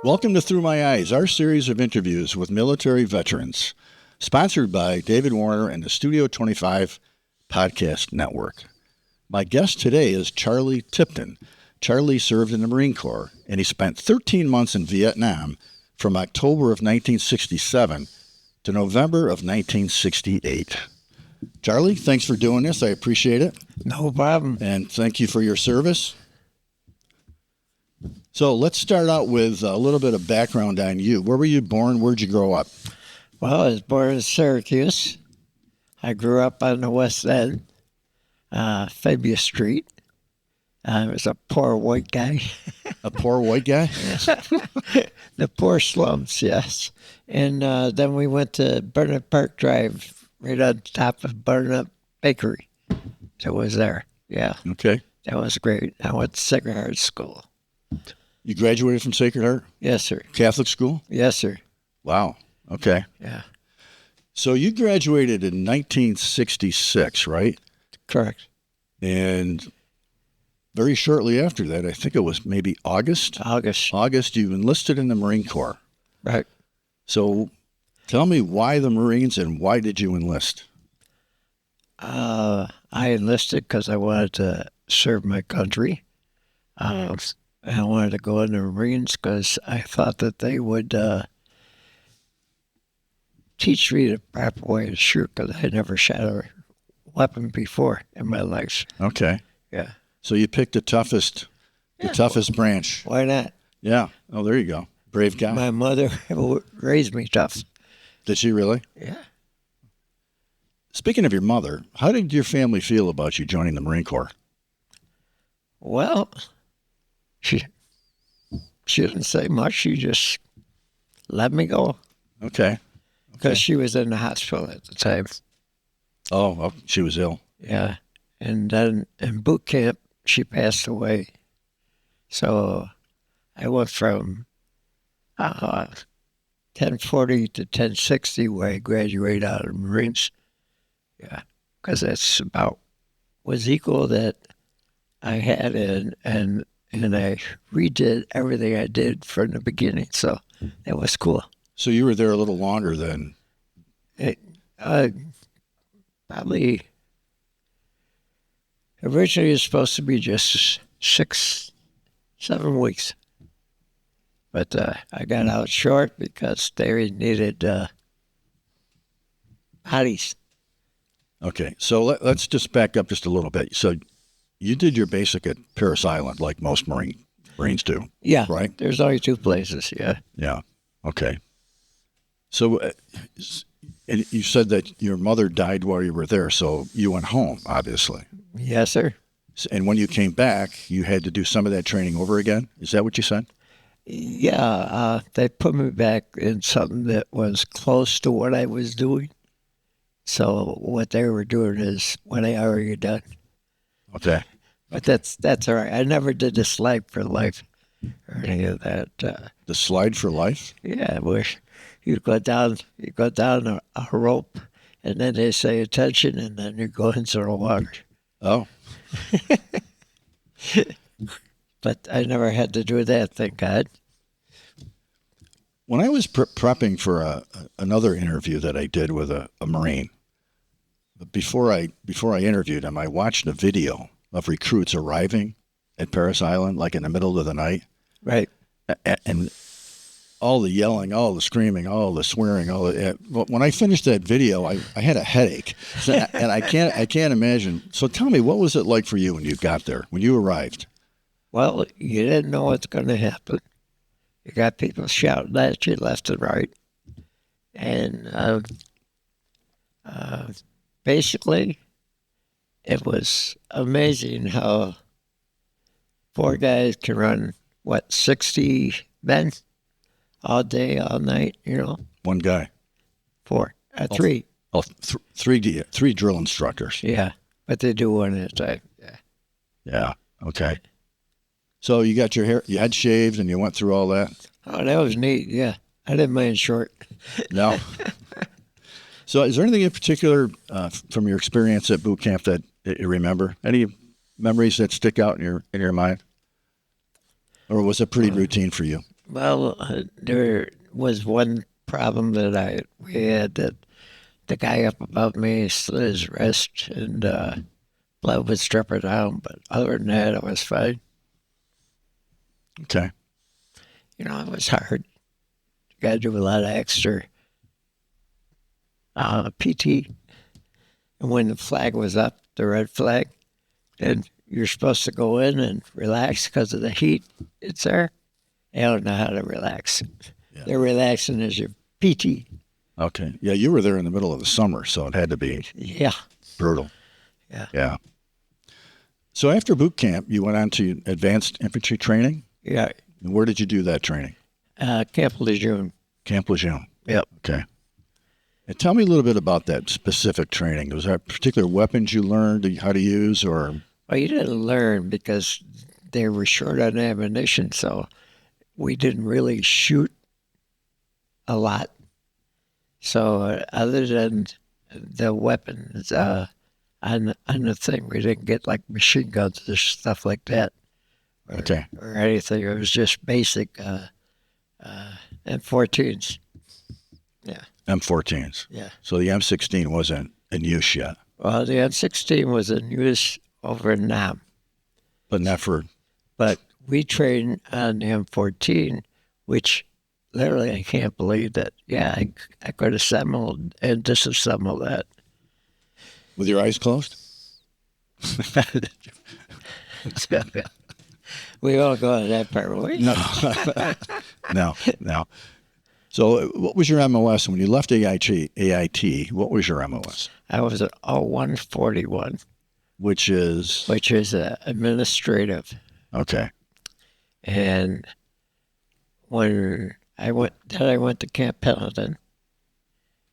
Welcome to Through My Eyes, our series of interviews with military veterans, sponsored by David Warner and the Studio 25 Podcast Network. My guest today is Charlie Tipton. Charlie served in the Marine Corps, and he spent 13 months in Vietnam from October of 1967 to November of 1968. Charlie, thanks for doing this. I appreciate it. No problem. And thank you for your service. So let's start out with a little bit of background on you. Where were you born? Where'd you grow up? Well, I was born in Syracuse. I grew up on the West End, Fabius Street. I was a poor white guy. A poor white guy? The poor slums, yes. And then we went to Burnett Park Drive, right on top of Burnett Bakery. So it was there, yeah. Okay. That was great. I went to Sacred Heart School. You graduated from Sacred Heart? Yes, sir. Catholic school? Yes, sir. Wow. Okay. Yeah. So you graduated in 1966, right? Correct. And very shortly after that, I think it was maybe August, you enlisted in the Marine Corps. Right. So tell me why the Marines and why did you enlist? I enlisted because I wanted to serve my country. I wanted to go in the Marines because I thought that they would teach me the proper way to shoot because I had never shot a weapon before in my life. Okay. Yeah. So you picked the toughest branch. Why not? Yeah. Oh, there you go. Brave guy. My mother raised me tough. Did she really? Yeah. Speaking of your mother, how did your family feel about you joining the Marine Corps? Well, she didn't say much. She just let me go. Okay. Because she was in the hospital at the time. Oh, she was ill. Yeah. And then in boot camp, she passed away. So I went from 1040 to 1060 where I graduated out of the Marines. Yeah. Because that's about was equal that I had and I redid everything I did from the beginning. So that was cool. So you were there a little longer than? Probably originally it was supposed to be just 6-7 weeks. But I got out short because they needed bodies. Okay, so let's just back up just a little bit. So you did your basic at Parris Island like most Marines do. Yeah. Right? There's only 2 places, yeah. Yeah. Okay. So and you said that your mother died while you were there, so you went home, obviously. Yes, sir. And when you came back, you had to do some of that training over again? Is that what you said? Yeah, they put me back in something that was close to what I was doing. So what they were doing is what I already done. Okay. But that's all right. I never did the slide for life or any of that. The slide for life? Yeah, where you go down a rope, and then they say attention, and then you go into the water. Oh. But I never had to do that, thank God. When I was prepping for another interview that I did with a Marine, before I interviewed him, I watched a video of recruits arriving at Parris Island, like in the middle of the night. Right. And all the yelling, all the screaming, all the swearing, when I finished that video, I had a headache, and I can't imagine. So tell me, what was it like for you when you got there, when you arrived? Well, you didn't know what's going to happen. You got people shouting at you left and right, and basically, it was amazing how 4 guys can run 60 men. All day, all night, you know. 1 guy. 4. 3. Oh, three drill instructors. Yeah, but they do one at a time. Yeah. Yeah. Okay. So you got your hair, you had shaved, and you went through all that. Oh, that was neat. Yeah, I didn't mind short. No. So, is there anything in particular from your experience at boot camp that you remember? Any memories that stick out in your mind, or was it pretty routine for you? Well, there was one problem that we had that the guy up above me slit his wrist and blood was dripping down, but other than that, it was fine. Okay. You know, it was hard. You got to do a lot of extra PT. And when the flag was up, the red flag, then you're supposed to go in and relax because of the heat. It's there. They don't know how to relax. Yeah. They're relaxing as your PT. Okay. Yeah, you were there in the middle of the summer, so it had to be Yeah. brutal. Yeah. Yeah. So after boot camp, you went on to advanced infantry training? Yeah. And where did you do that training? Camp Lejeune. Camp Lejeune. Yep. Okay. And tell me a little bit about that specific training. Was there particular weapons you learned how to use, or? Well, you didn't learn because they were short on ammunition, so we didn't really shoot a lot. So other than the weapons on the thing, we didn't get like machine guns or stuff like that. Or anything. It was just basic M14s. Yeah. M14s. Yeah. So the M16 wasn't in use yet. Well, the M16 was in use over in Nam. But not for. But we trained on the M14, which literally I can't believe that. Yeah, I could assemble and disassemble that. With your eyes closed? We won't go into that part, will we? No. No. So what was your MOS? When you left AIT, what was your MOS? I was at 0141. Which is? Administrative. Okay. And when I went to Camp Pendleton,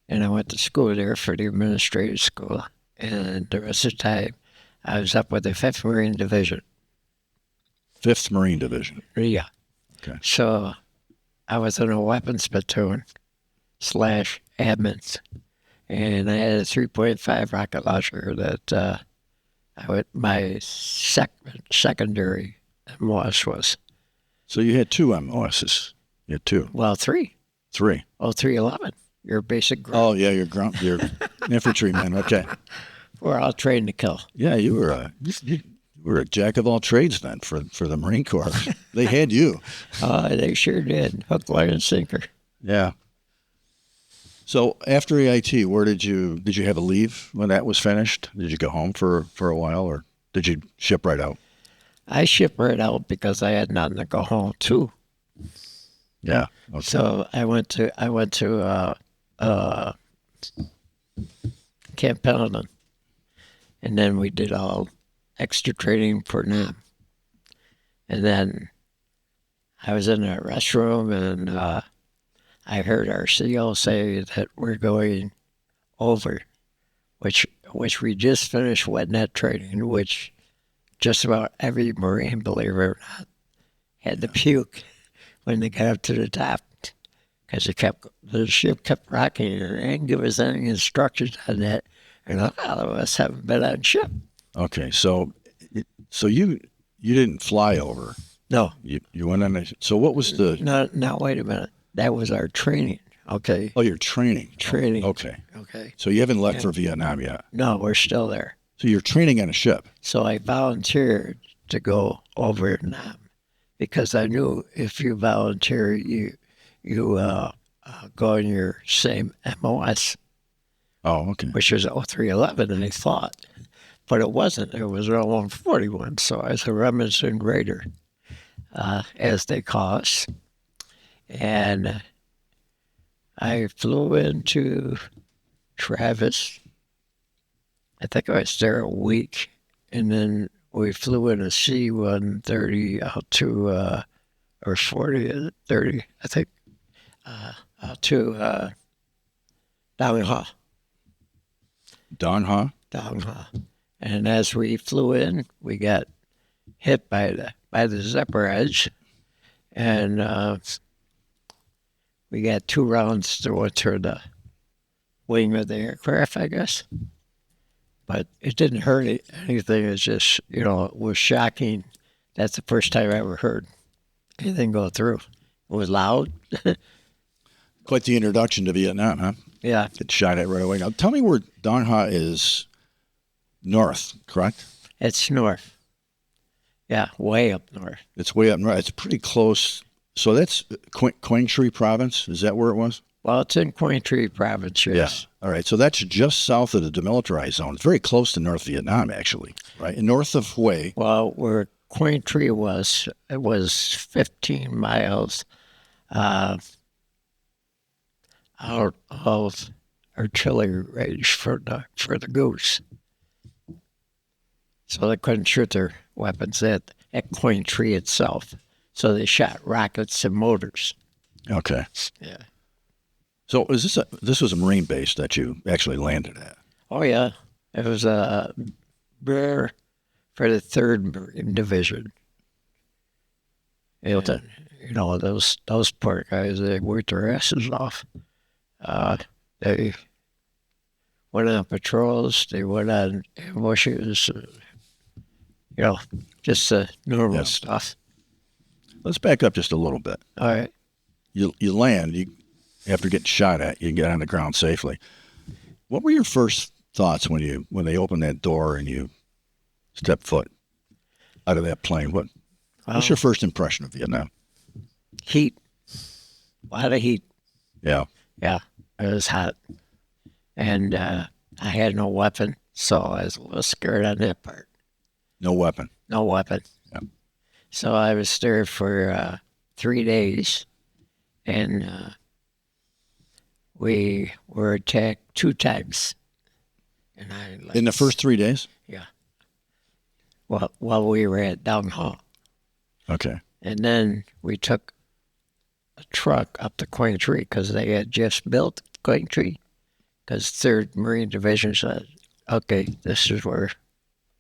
and I went to school there for the administrative school. And the rest of the time, I was up with the 5th Marine Division. 5th Marine Division. Yeah. Okay. So I was in a weapons platoon / admins. And I had a 3.5 rocket launcher that my secondary MOS was. So you had 2 MOSs. You had 2. Well, 3. 3. Oh, 311. Your basic grunt. Oh, yeah, your infantryman. Okay. We're all trained to kill. Yeah, you were a jack of all trades then for the Marine Corps. They had you. They sure did. Hook, line, and sinker. Yeah. So after AIT, where did you have a leave when that was finished? Did you go home for a while, or did you ship right out? I shipped right out because I had nothing to go home to. Yeah. Okay. So I went to Camp Pendleton, and then we did all extra training for Nam. And then I was in the restroom, and I heard our CO say that we're going over, which we just finished wet net training, which just about every Marine, believe it or not, had to puke when they got up to the top, because the ship kept rocking, and they didn't give us any instructions on that, and a lot of us haven't been on ship. Okay, so you didn't fly over. No. You went on so what was the? No, wait a minute. That was our training. Okay. Oh, your training. Training. Oh, okay. Okay. So you haven't left for Vietnam yet. No, we're still there. So you're training on a ship. So I volunteered to go over Nam, because I knew if you volunteer, you go in your same MOS. Oh, okay. Which was 0311, and they thought. But it wasn't. It was 0141. So I was a Remington Raider, as they call us. And I flew into Travis. I think I was there a week. And then we flew in a C-130 out to, or 40, 30, I think, out to Canajoharie. Canajoharie. And as we flew in, we got hit by the zipper edge, and we got 2 rounds through the wing of the aircraft, I guess. But it didn't hurt anything. It's just, it was shocking. That's the first time I ever heard anything go through. was loud. Quite the introduction to Vietnam, huh? Yeah, Get shot at right away. Now, tell me where Dong Ha is north, correct? it's north. Yeah, way up north. It's way up north. It's pretty close. So that's Quang Tri province. Is that where it was? Well, it's in Quang Tri province, yes. Yeah. All right. So that's just south of the demilitarized zone. It's very close to North Vietnam, actually, right? And north of Hue. Well, where Quang Tri was, it was 15 miles out of artillery range for the goose. So they couldn't shoot their weapons at Quang Tri itself. So they shot rockets and motors. Okay. Yeah. So this was a Marine base that you actually landed at? Oh, yeah. It was a bear for the 3rd Marine Division. You know, those poor guys, they worked their asses off. They went on patrols, they went on ambushes, just the normal stuff. Let's back up just a little bit. All right. You land, after getting shot at, you get on the ground safely. What were your first thoughts when they opened that door and you stepped foot out of that plane? What's your first impression of Vietnam? Heat. A lot of heat. Yeah. Yeah, it was hot. And I had no weapon, so I was a little scared on that part. No weapon. No weapon. Yeah. So I was there for 3 days, and we were attacked 2 times. And In the first 3 days? Yeah. Well, while we were at Dong Ha. Okay. And then we took a truck up to Quang Tri because they had just built Quang Tri. Because 3rd Marine Division said, okay, this is where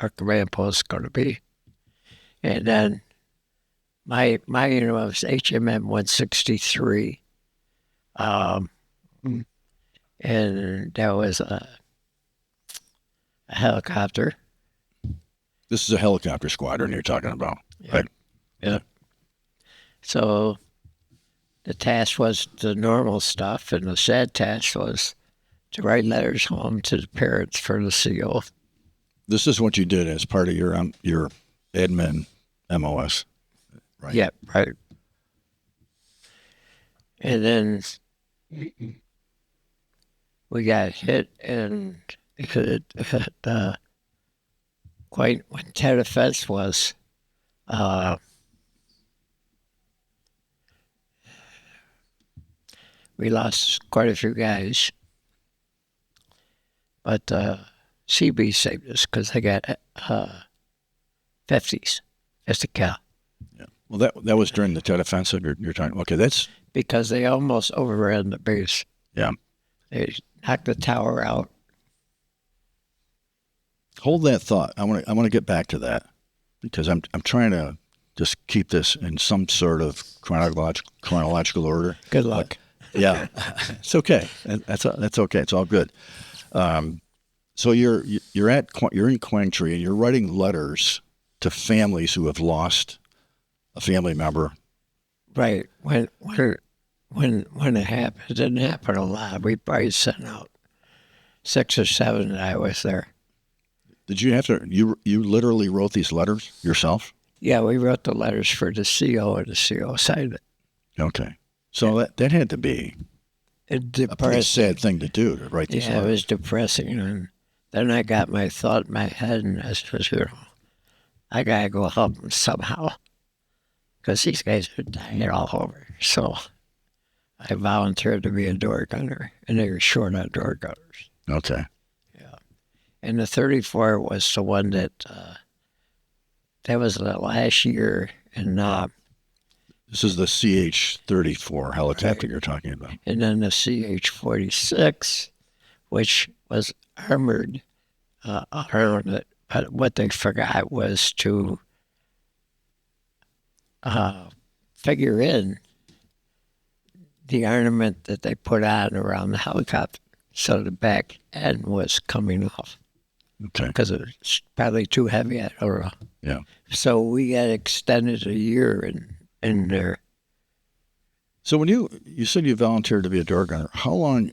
our command post is going to be. And then my unit was HMM 163. And that was a helicopter. This is a helicopter squadron you're talking about, right? Yeah. So the task was the normal stuff, and the sad task was to write letters home to the parents for the CO. This is what you did as part of your admin MOS, right? Yeah, right. And then we got hit, and quite when Tet Offense was, we lost quite a few guys. But CB saved us because they got 50s. That's the cal. Yeah. Well, that was during the Tet Offensive. You're talking. Okay, that's because they almost overran the base. Yeah. They knocked the tower out. Hold that thought. I want to get back to that because I'm trying to just keep this in some sort of chronological order. Good luck. Yeah, it's okay. That's okay. It's all good. So you're in Quang Tri and you're writing letters to families who have lost a family member. Right. When it happened, it didn't happen a lot. We probably sent out 6 or 7 that I was there. Did you have to? You literally wrote these letters yourself? Yeah, we wrote the letters for the CO, and the CO signed it. Okay, so that had to be a pretty sad thing to do, to write these letters. Yeah, it was depressing. And then I got my thought in my head, and I said, I got to go help them somehow because these guys are dying all over. So I volunteered to be a door gunner, and they were short on door gunners. Okay. Yeah. And the 34 was the one that was the last year, and this is the CH-34 helicopter you're talking about. And then the CH-46, which was armored, but what they forgot was to figure in the ornament that they put on around the helicopter. So the back end was coming off. Okay. Because it was probably too heavy. I don't know. Yeah. So we got extended a year in their So when you said you volunteered to be a door gunner, how long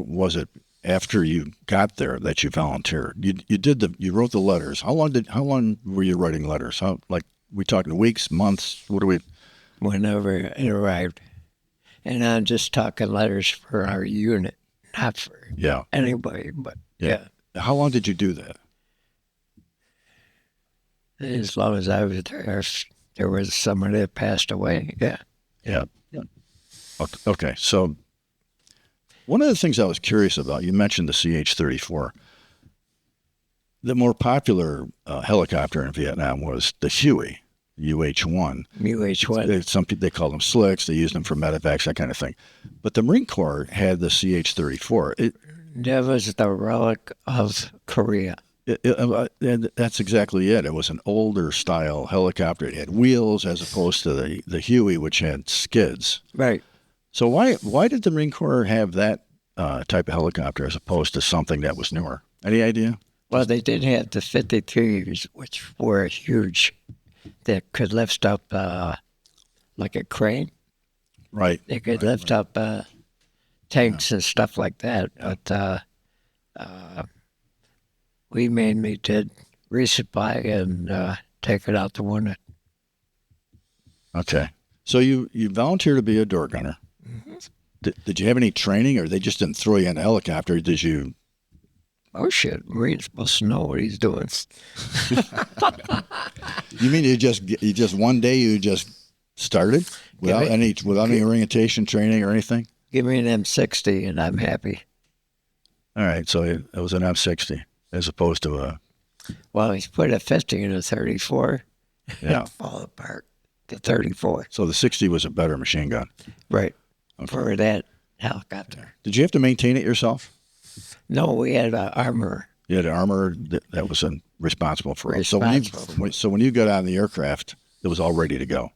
was it after you got there that you volunteered? You wrote the letters. How long were you writing letters? How, like, we talking weeks, months? What do we? Whenever it arrived. And I'm just talking letters for our unit, not for Yeah. anybody, but yeah. How long did you do that? As long as I was there, there was somebody that passed away. Yeah. Yeah. Okay. So one of the things I was curious about, you mentioned the CH-34. The more popular helicopter in Vietnam was the Huey, UH-1. UH-1. Some people, they call them slicks. They used them for medevacs, that kind of thing. But the Marine Corps had the CH-34. That was the relic of Korea. And that's exactly it. It was an older style helicopter. It had wheels as opposed to the Huey, which had skids. Right. So why did the Marine Corps have that type of helicopter as opposed to something that was newer? Any idea? Well, they did have the 53s, which were huge, that could lift up like a crane. Right. They could lift up tanks and stuff like that. But we mainly did resupply and take it out to wounded. Okay. So you volunteered to be a door gunner. Mm-hmm. Did you have any training, or they just didn't throw you in a helicopter? Did you? Oh shit! Marine's supposed to know what he's doing. You mean you just one day you just started without any orientation training or anything? Give me an M60 and I'm happy. All right, so it was an M60 as opposed to a. Well, he's put a 50 in a 34. Yeah. Fall apart. The 34. So the 60 was a better machine gun. Right. Okay. For that helicopter. Did you have to maintain it yourself? No, we had an armor. You had an armor that was responsible for it. So when you got on the aircraft, it was all ready to go.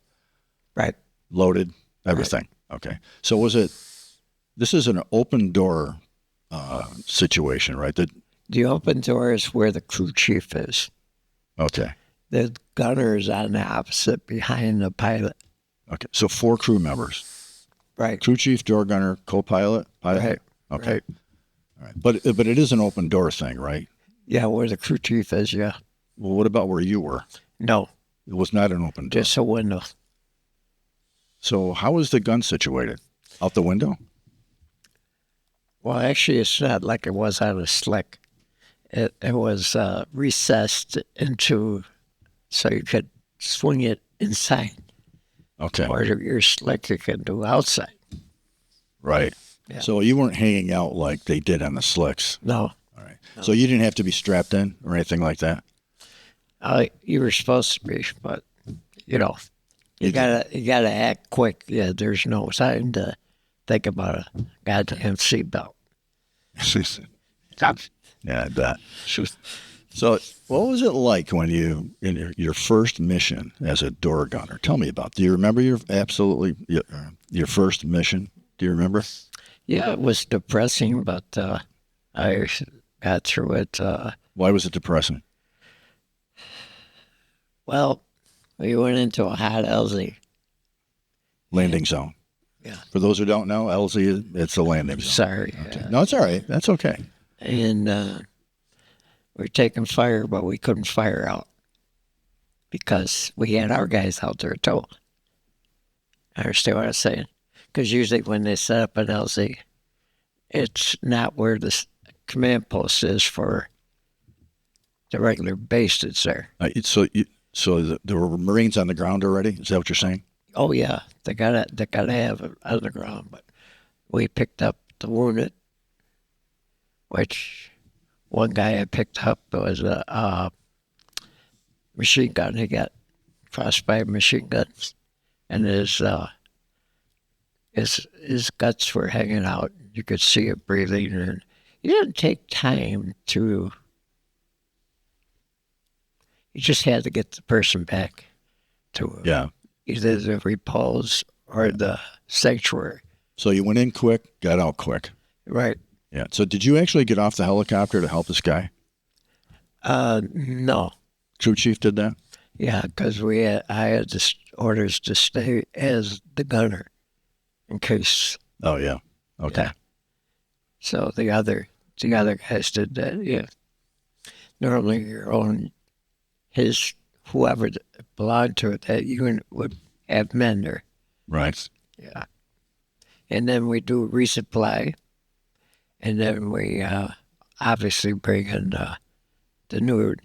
Right. Loaded, everything. Right. Okay. So this is an open door situation, right? The open door is where the crew chief is. Okay. The gunner is on the opposite behind the pilot. Okay. So 4 crew members. Right. Crew chief, door gunner, co-pilot, pilot. Right. Okay. Right. All right. But it is an open door thing, right? Yeah, where the crew chief is, yeah. Well, what about where you were? No. It was not an open door. Just a window. So how was the gun situated? Out the window? Well, actually, it's not like it was on a slick. It was recessed into, so you could swing it inside. Okay. Or your slick you can do outside. Right. Yeah. So you weren't hanging out like they did on the slicks. No. All right. No. So you didn't have to be strapped in or anything like that? You were supposed to be, but, you gotta act quick. Yeah, there's no time to think about a goddamn seatbelt. Yeah, I bet. So what was it like when in your first mission as a door gunner? Tell me about it. Do you remember your first mission? Do you remember? Yeah, it was depressing, but I got through it. Why was it depressing? Well, we went into a hot LZ. Landing zone. Yeah. For those who don't know, LZ, it's a landing zone. Sorry. Okay. No, it's all right. That's okay. And we were taking fire, but we couldn't fire out because we had our guys out there too. I understand what I'm saying? Because usually when they set up an LZ, it's not where the command post is for the regular base that's there. So there were Marines on the ground already? Is that what you're saying? Oh yeah, they gotta have it on the ground. But we picked up the wounded, which one guy I picked up was a machine gun. He got frostbite machine guns, and his guts were hanging out. You could see it breathing, and he didn't take time to. You just had to get the person back to either the repose or the sanctuary. So you went in quick, got out quick. Right. Yeah. So did you actually get off the helicopter to help this guy? No. Crew chief did that? Yeah, because I had orders to stay as the gunner. in case. Oh, yeah. Okay. Yeah. So the other guys did that. Yeah. Normally, your own whoever belonged to it, that unit would have men there. Right. Yeah. And then we do resupply, and then we obviously bring in the new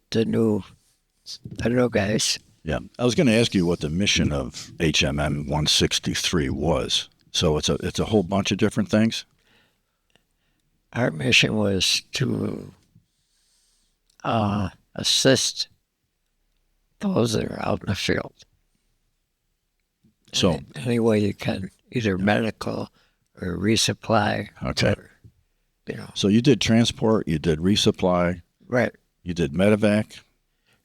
guys. Yeah. I was going to ask you what the mission of HMM 163 was. So it's a whole bunch of different things? Our mission was to assist those that are out in the field. So any way you can, either medical or resupply. Okay. Or, you know. So you did transport, you did resupply, Right. you did medevac,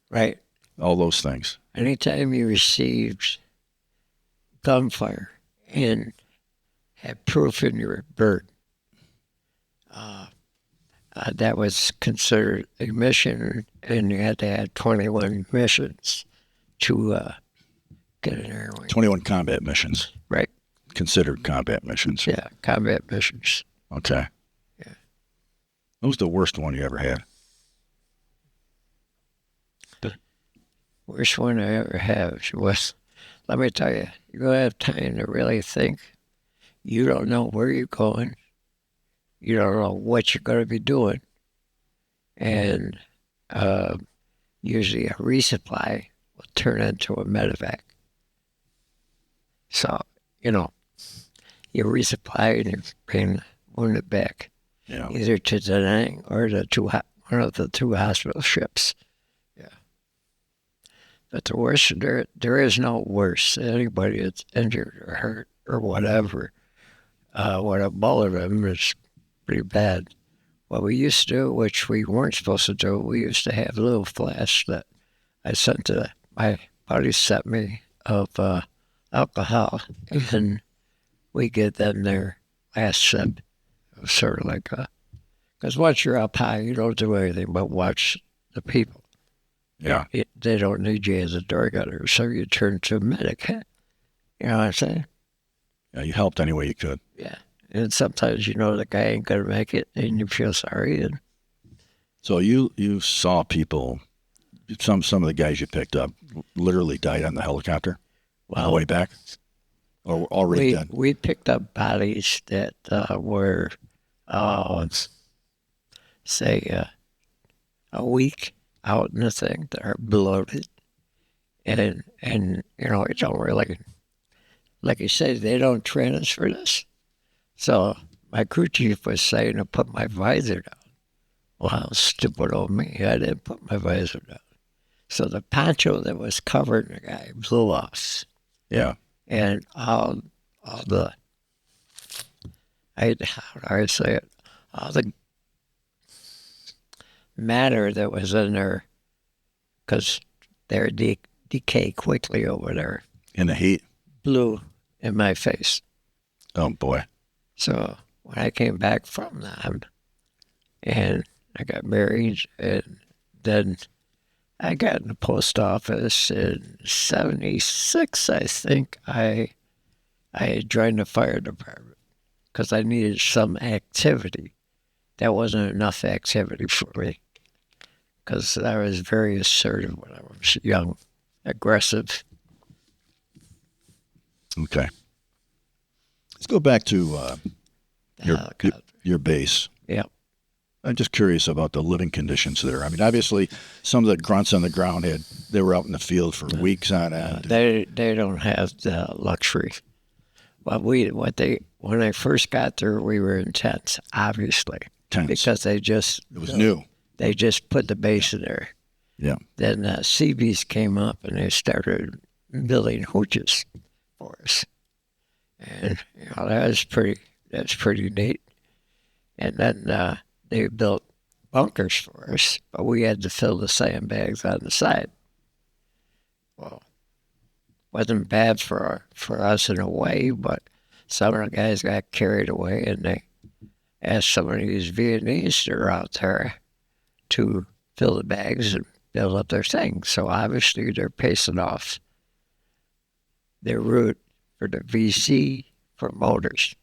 Right. all those things. Anytime you received gunfire and had proof in your bird, that was considered a mission, and you had to have 21 missions to get an airway. 21 combat missions. Right. Considered combat missions. Yeah, combat missions. Okay. Yeah. What was the worst one you ever had? Worst one I ever had was, let me tell you, you don't have time to really think. You don't know where you're going. You don't know what you're going to be doing. And usually a resupply will turn into a medevac. So, you you resupply and you're being wounded back, Yeah. either to Da Nang or one of the two hospital ships. Yeah. But the worst, there is no worse. Anybody that's injured or hurt or whatever, what a bullet of them is pretty bad. What we used to do, which we weren't supposed to do, we used to have a little flash that my buddy sent me of alcohol, and we get them their last sip. It was sort of like because once you're up high, you don't do anything but watch the people. Yeah. They don't need you as a door gunner, so you turn to a medic. You know what I'm saying? Yeah, you helped any way you could. Yeah. And sometimes the guy ain't going to make it, and you feel sorry. And So you saw people, some of the guys you picked up literally died on the helicopter on the way back? Or already dead? We picked up bodies that were, say, a week out in the thing that are bloated. And it don't really, like you said, they don't train us for this. So my crew chief was saying to put my visor down. Well, stupid old me, I didn't put my visor down. So the poncho that was covering the guy blew off. Yeah. And all the, how do I say it? All the matter that was in there, because they're decay quickly over there. In the heat? Blew in my face. Oh, boy. So when I came back from that, and I got married, and then I got in the post office in '76, I think. I had joined the fire department because I needed some activity. That wasn't enough activity for me because I was very assertive when I was young, aggressive. Okay. Let's go back to your base. Yep. I'm just curious about the living conditions there. I mean, obviously, some of the grunts on the ground they were out in the field for weeks on end. They don't have the luxury. Well, when I first got there, we were in tents, obviously, because it was new. They just put the base in there. Yeah. Then Seabees came up and they started building hooches for us, and that's pretty neat. And then they built bunkers for us, but we had to fill the sandbags on the side. Well, wasn't bad for us in a way, but some of the guys got carried away, and they asked some of these Vietnamese that are out there to fill the bags and build up their things. So obviously they're pacing off their route for the VC for motors.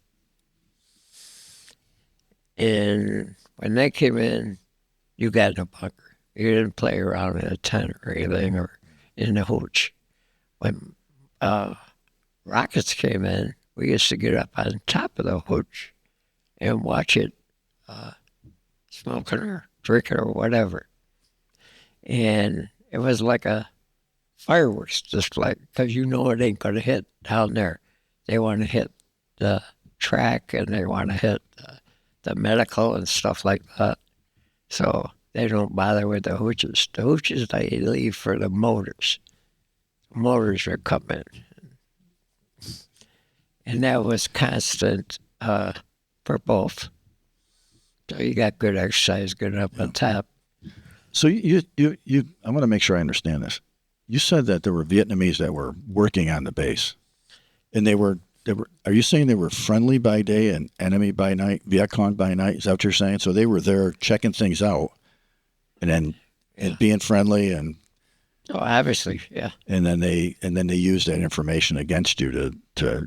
And when they came in, you got in a bunker. You didn't play around in a tent or anything or in the hooch. When rockets came in, we used to get up on top of the hooch and watch it smoking or drinking or whatever. And it was like a fireworks display because you know it ain't going to hit down there. They want to hit the track and they want to hit the medical and stuff like that. So they don't bother with the hooches. The hooches they leave for the motors. Motors are coming. And that was constant for both. So you got good exercise, good up on top. So you I want to make sure I understand this. You said that there were Vietnamese that were working on the base, and they were. Are you saying they were friendly by day and enemy by night, Viet Cong by night? Is that what you're saying? So they were there checking things out, and then and being friendly and. Oh, obviously, yeah. And then they used that information against you to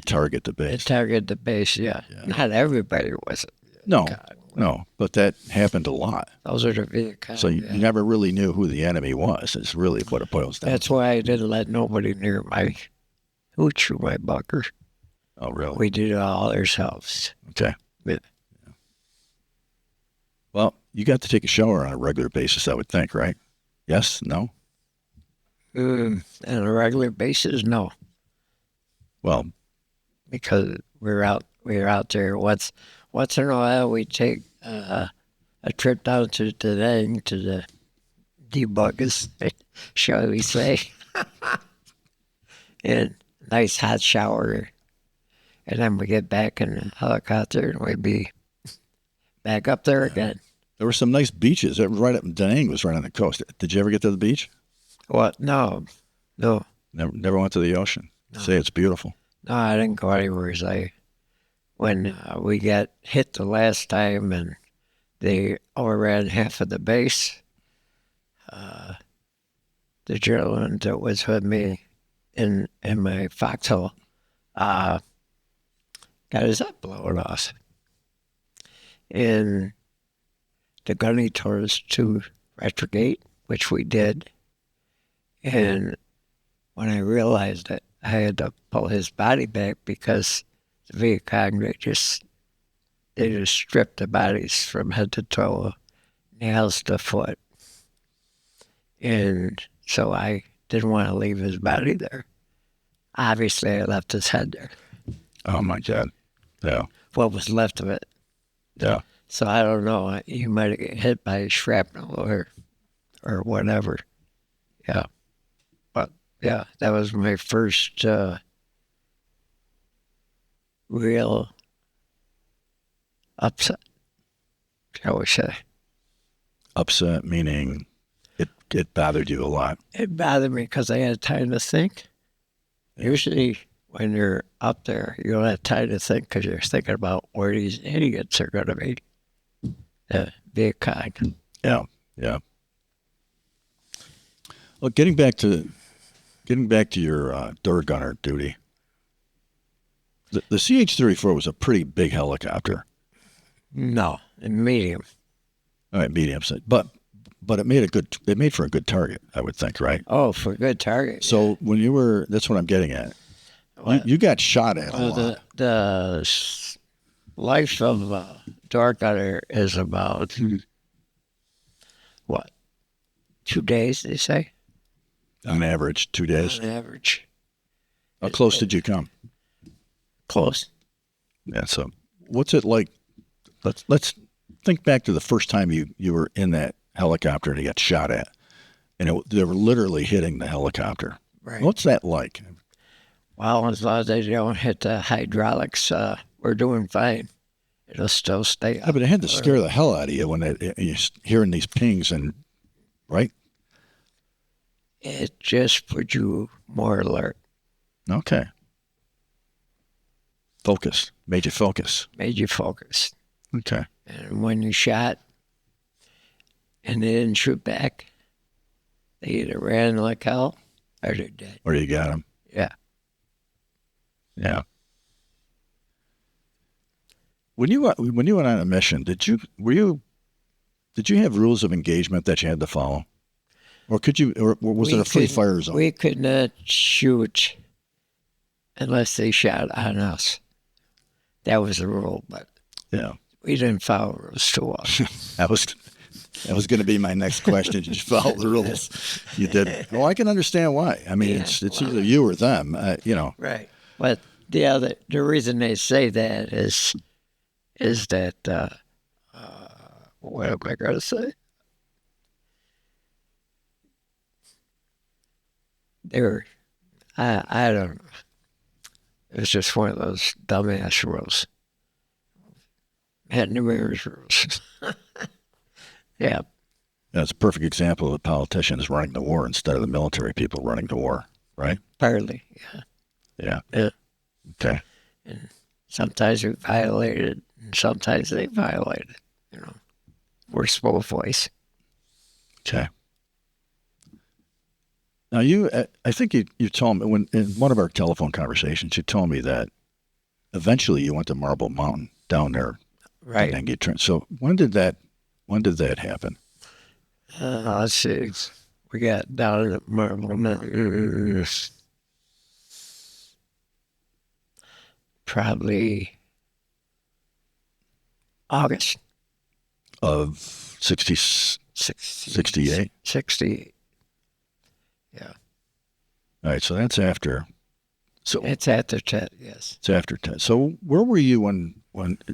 target the base. To target the base, yeah. Not everybody was. No, but that happened a lot. Those are the Viet Cong. So you never really knew who the enemy was. Is really what it boils down to. That's why I didn't let nobody near my hooch or my bunker. Oh, really? We did it all ourselves. Okay. Yeah. Well, you got to take a shower on a regular basis, I would think, right? Yes? No? On a regular basis, no. Well, because we're out there. Once in a while, we take a trip down to the debuggers, shall we say, and nice hot shower, and then we get back in the helicopter and we'd be back up there again. There were some nice beaches. It was right up. Da Nang was right on the coast. Did you ever get to the beach? What? No. Never went to the ocean. No. Say it's beautiful. No, I didn't go anywhere. When we got hit the last time and they overran half of the base, the gentleman that was with me in my foxhole got his up blown off. And the gunny told us to retrogate, which we did. And when I realized it, I had to pull his body back because the Viet Cong, they just stripped the bodies from head to toe, nails to foot. And so I didn't want to leave his body there. Obviously, I left his head there. Oh, my God. Yeah. What was left of it. Yeah. So I don't know. He might have got hit by shrapnel or whatever. Yeah. But, yeah, that was my first real upset, shall we say. Upset meaning it bothered you a lot. It bothered me because I had time to think. Usually when you're up there, you don't have time to think because you're thinking about where these idiots are going to be. Viet Cong. Yeah. Well, getting back to your door gunner duty, the CH-34 was a pretty big helicopter. No, medium. All right, medium. But it made for a good target, I would think, right? Oh, for a good target. So when that's what I'm getting at. You got shot at a lot. The life of a door gunner is about, 2 days, they say? On average, 2 days? On average. How close did you come? Close. Yeah, so what's it like? Let's think back to the first time you were in that helicopter and you got shot at. And they were literally hitting the helicopter. Right. What's that like? Well, as long as they don't hit the hydraulics, we're doing fine. It'll still stay up. Yeah, but it had to scare the hell out of you when you're hearing these pings, and right? It just put you more alert. Okay. Focus. Made you focus. Made you focus. Okay. And when you shot and they didn't shoot back, they either ran like hell or they're dead. Or you got them. Yeah. Yeah. When you went on a mission, did you have rules of engagement that you had to follow, or was it a free fire zone? We could not shoot unless they shot on us. That was the rule, but Yeah, we didn't follow rules too well. That was going to be my next question. Did you follow the rules? You didn't. Well, I can understand why. I mean, it's either you or them. Right. But the reason they say that is that what am I going to say? I don't know. It's just one of those dumbass rules. Had numerous rules. Yeah. That's a perfect example of the politicians running the war instead of the military people running the war, right? Partly, yeah. Yeah. Yeah. Okay. And sometimes we violated, and sometimes they violated. Works both ways. Okay. Now, I think you told me in one of our telephone conversations, you told me that eventually you went to Marble Mountain down there. Right. And then so when did that happen? Let's see. We got down at Marble Mountain. Probably August Of 68? 68. Yeah. All right, so that's after. So it's after Tet, yes. It's after Tet. So where were you when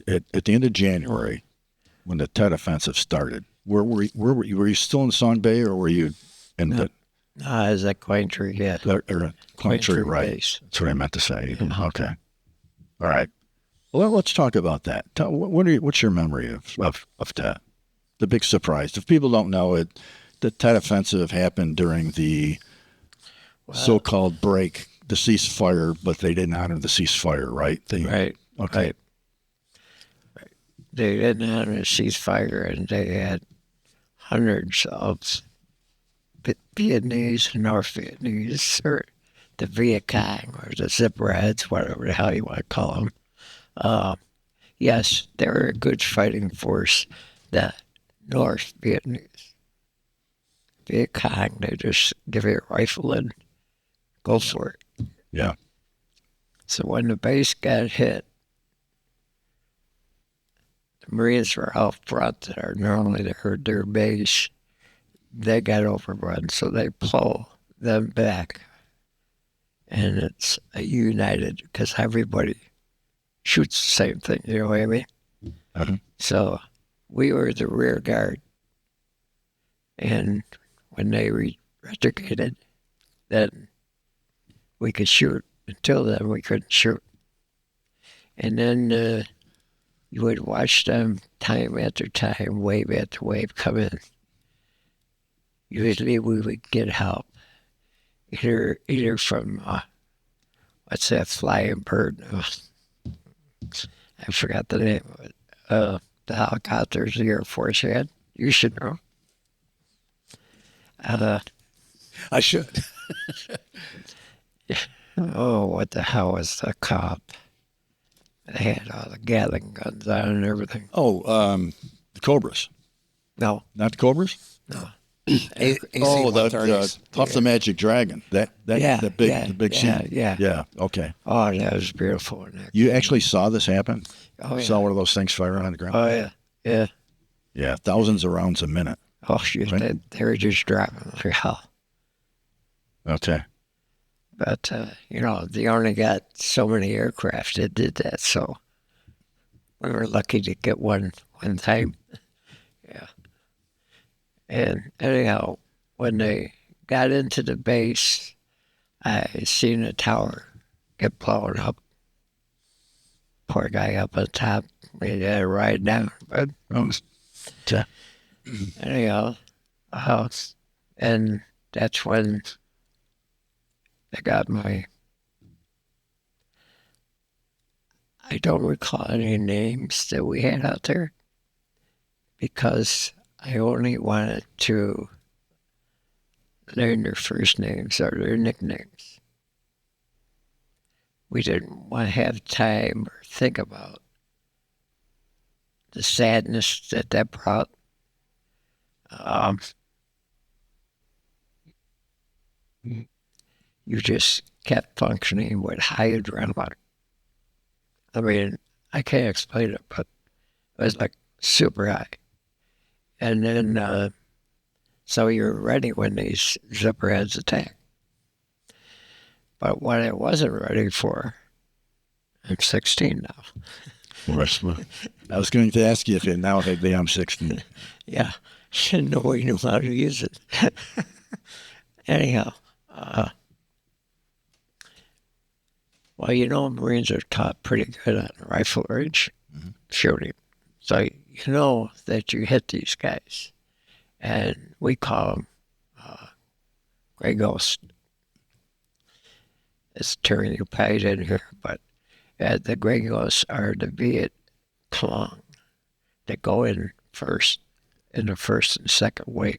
at the end of January, when the Tet offensive started? Where were you? Were you still in Song Bay, or were you in No, I was at Quaintree, yeah. or Quaintree, right? Base. That's what I meant to say. Mm-hmm. Okay. All right. Well, let's talk about that. What's your memory of Tet? The big surprise. If people don't know it, the Tet offensive happened during the so-called break, the ceasefire, but they didn't honor the ceasefire, right? Right. Okay. Right. They didn't honor the ceasefire, and they had hundreds of Vietnamese, North Vietnamese, or the Viet Cong, or the zipper heads, whatever the hell you want to call them. Yes, they were a good fighting force. The North Vietnamese. Viet Cong, they just give you a rifle and go for it. Yeah. So when the base got hit, the Marines were out front that are normally their base. They got overrun, so they pull them back. And it's a united, because everybody shoots the same thing, you know what I mean? Uh-huh. So we were the rear guard. And when they retroceded, then we could shoot. Until then, we couldn't shoot. And then you would watch them time after time, wave after wave come in. Usually we would get help, either from, what's that flying bird? I forgot the name of it. The helicopters the Air Force had. You should know. I should. Oh, what the hell was the cop? They had all the Gatling guns on and everything. Oh, the Cobras. No. Not the Cobras? No. The Puff the Magic Dragon. The big scene. Yeah. Okay. Oh, that was beautiful. You actually saw this happen? Oh, yeah. Saw one of those things fire on the ground? Oh, yeah. Yeah. Yeah, thousands of rounds a minute. Oh, shoot. Right? They were just dropping like hell. Okay. But, they only got so many aircraft that did that, so we were lucky to get one time. Yeah. And anyhow, when they got into the base, I seen a tower get blown up. Poor guy up on top. He had to ride down. But anyhow, and that's when I got I don't recall any names that we had out there because I only wanted to learn their first names or their nicknames. We didn't want to have time or think about the sadness that brought. You just kept functioning with high adrenaline. I mean, I can't explain it, but it was like super high. And then, so you're ready when these zipperheads attack. But what I wasn't ready for, I'm 16 now. I was going to ask you if you now had the M16. Yeah, nobody knew how to use it. Anyhow, well, you know, Marines are taught pretty good on rifle range shooting. So you know that you hit these guys. And we call them gray ghosts. It's turning your page in here, but the gray ghosts are the Viet Cong that go in first, in the first and second wave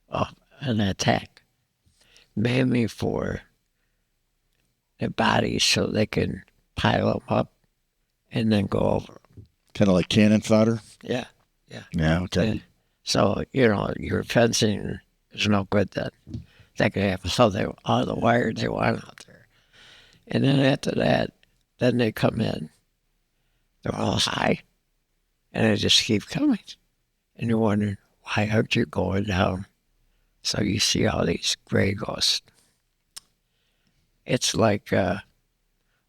of an attack, mainly for their bodies so they can pile them up and then go over them. Kind of like cannon fodder? Yeah. Yeah, okay. Yeah. So, you know, your fencing is no good then. They can have all the wire they want out there. And then after that, then they come in. They're all high, and they just keep coming. And you're wondering, why aren't you going down? So you see all these gray ghosts. It's like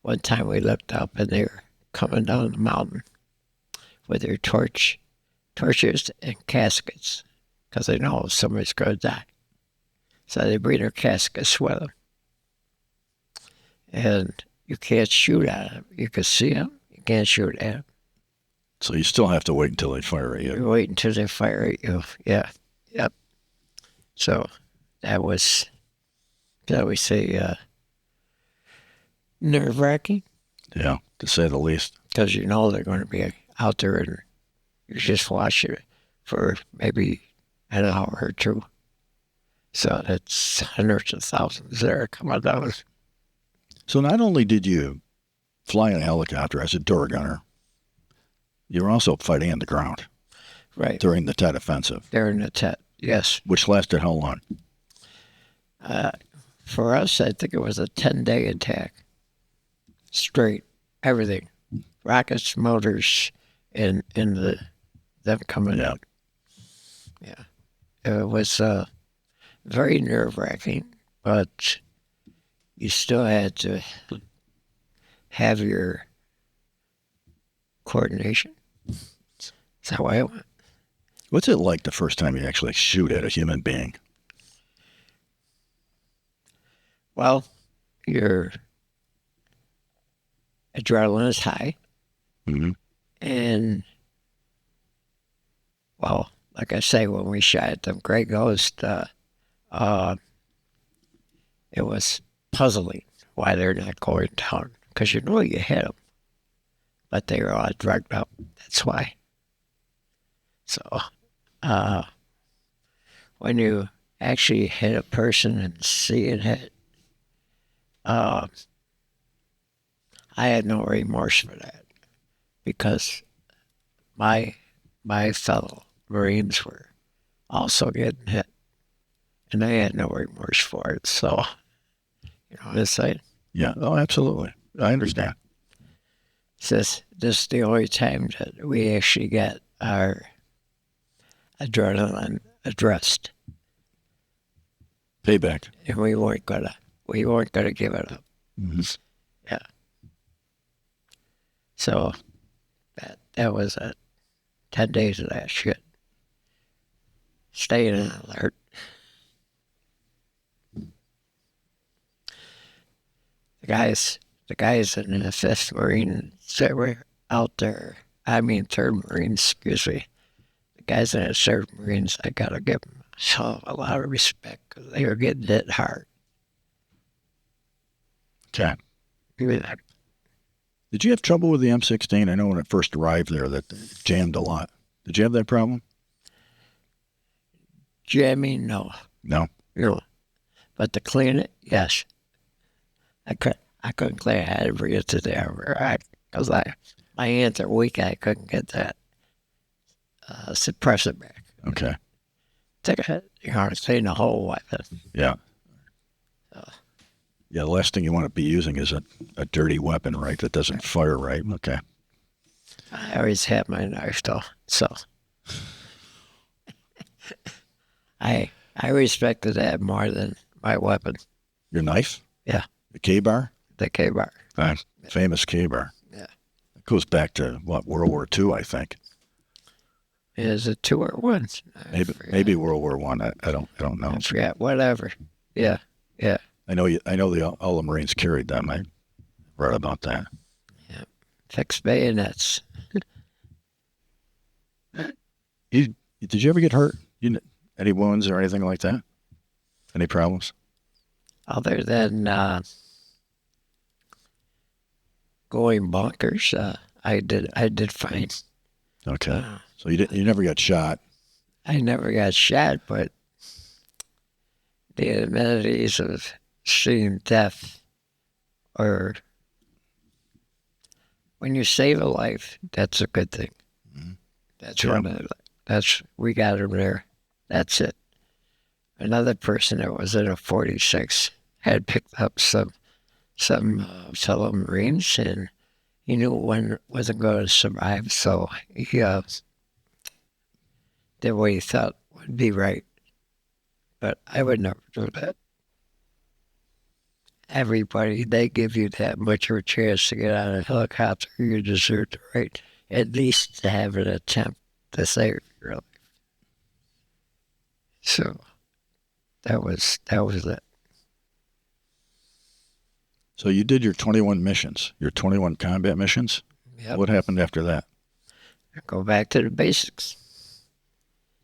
one time we looked up and they were coming down the mountain with their torches and caskets, because they know somebody's going to die. So they bring their caskets with them. And you can't shoot at them. You can see them, you can't shoot at them. So you still have to wait until they fire at you. You wait until they fire at you. Yeah. Yep. So that was, shall we say, nerve-wracking. Yeah, to say the least. Because you know they're going to be out there and you just watch it for maybe an hour or two. So that's hundreds of thousands there coming down. So not only did you fly in a helicopter as a door gunner, you were also fighting on the ground. Right. During the Tet Offensive. During the Tet, yes. Which lasted how long? For us, I think it was a 10-day attack. Straight, everything. Rockets, motors, and them coming out. Yeah. It was very nerve-wracking, but you still had to have your coordination. That's how I went. What's it like the first time you actually shoot at a human being? Well, your adrenaline is high. Mm-hmm. And, well, like I say, when we shot at them gray ghosts, it was puzzling why they're not going down. Because you know you hit them, but they were all drugged up. That's why. So, when you actually hit a person and see it hit, I had no remorse for that because my fellow Marines were also getting hit, and I had no remorse for it. So, you know what I'm saying? Yeah. Oh, absolutely. I understand. This is the only time that we actually get our adrenaline addressed. Payback. And we weren't gonna give it up. Mm-hmm. Yeah. So that was 10 days of that shit. Staying alert. The guys in the 5th Marine that were out there, I mean 3rd Marines, excuse me. The guys in the 3rd Marines, I gotta give them a lot of respect because they were getting hit hard. Okay. Yeah. Did you have trouble with the M16? I know when it first arrived there that it jammed a lot. Did you have that problem? Jamming, no. No? No. But to clean it, yes. I couldn't clean it. I had to bring it to the MRI because my hands are weak. I couldn't get that. suppressor back. Okay. Take a, clean the whole weapon. Yeah. Yeah, the last thing you want to be using is a dirty weapon, right, that doesn't fire right. Okay. I always have my knife, though, so I respected that more than my weapon. Your knife? Yeah, The K-bar? the K-bar. Famous K-bar. Yeah. It goes back to, what, World War II, I think. Is it 2 or 1? Maybe World War I. I don't know. I forgot. Whatever. Yeah. I know all the Marines carried them. I read about that. Yeah. Fixed bayonets. Did you ever get hurt? Any wounds or anything like that? Any problems? Other than going bonkers, I did fine. Okay. So you never got shot. I never got shot, but the amenities of seeing death, or when you save a life, that's a good thing. Mhm. That's we got him there. That's it. Another person that was in a 46 had picked up some fellow Marines, and he knew one wasn't going to survive, so he did what he thought would be right. But I would never do that. Everybody, they give you that much of a chance to get out of a helicopter, you deserve the right, at least to have an attempt to save your life. So that was it. So you did your 21 missions, your 21 combat missions. Yep. What happened after that? Go back to the basics.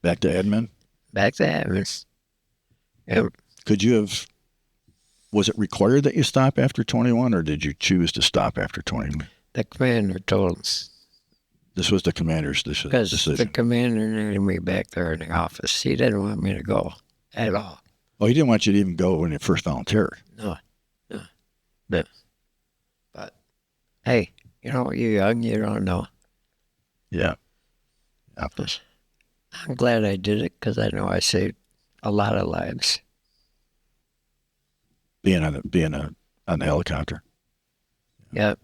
Back to admin? Back to admin. Yep. Could you have, was it required that you stop after 21, or did you choose to stop after 21? The commander told us. This was the commander's decision. Because the commander needed me back there in the office. He didn't want me to go at all. Oh, he didn't want you to even go when you first volunteered. No. But, hey, you're young, you don't know. Yeah. I'm glad I did it because I know I saved a lot of lives. Being on the helicopter. Yep.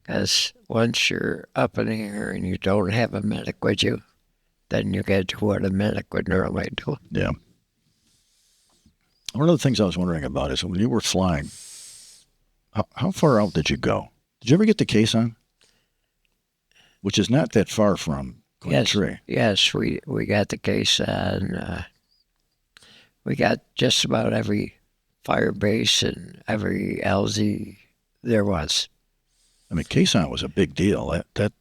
Because once you're up in the air and you don't have a medic with you, then you get to what a medic would normally do. Yeah. One of the things I was wondering about is when you were flying, how far out did you go? Did you ever get the case on? Which is not that far from Canajoharie. Yes, we got the case on. We got just about every fire base and every LZ there was. I mean, caisson was a big deal. That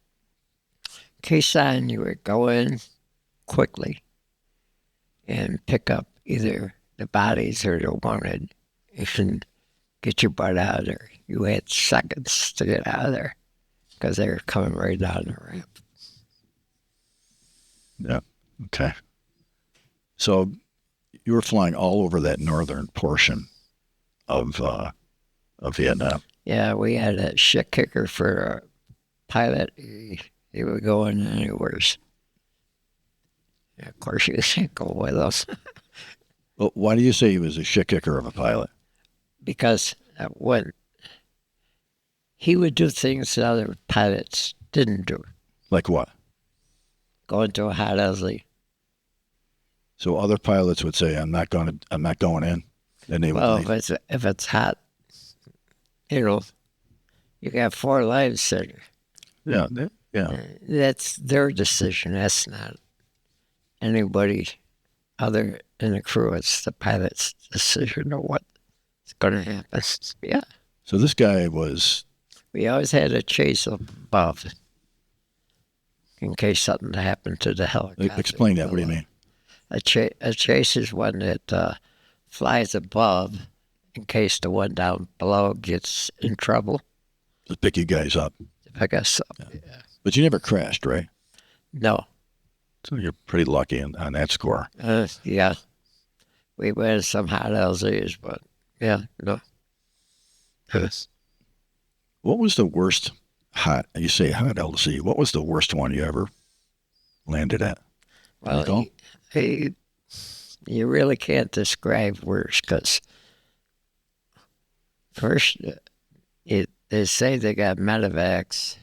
caisson, you would go in quickly and pick up either the bodies or the wanted and get your butt out of there. You had seconds to get out of there because they were coming right down the ramp. Yeah. Okay. So you were flying all over that northern portion of Vietnam. Yeah, we had a shit kicker for a pilot. He would go in anywhere. Yeah, of course, he didn't go with us. Well, why do you say he was a shit kicker of a pilot? Because when he would do things that other pilots didn't do. Like what? Go into a hot LZ. So other pilots would say, "I'm not going in," and they would leave. If it's hot, you got 4 lives sitting. Yeah. That's their decision. That's not anybody other than the crew. It's the pilot's decision of what's going to happen. Yeah. So this guy was. We always had a chase above in case something happened to the helicopter. Explain that. What do you mean? A chase is one that flies above in case the one down below gets in trouble. To pick you guys up. To pick us up, yeah. But you never crashed, right? No. So you're pretty lucky on that score. Yeah. We went some hot LZs, but yeah, no. What was the worst you say hot LZ, what was the worst one you ever landed at? Well, Recall? you really can't describe worse because first, they say they got medevacs,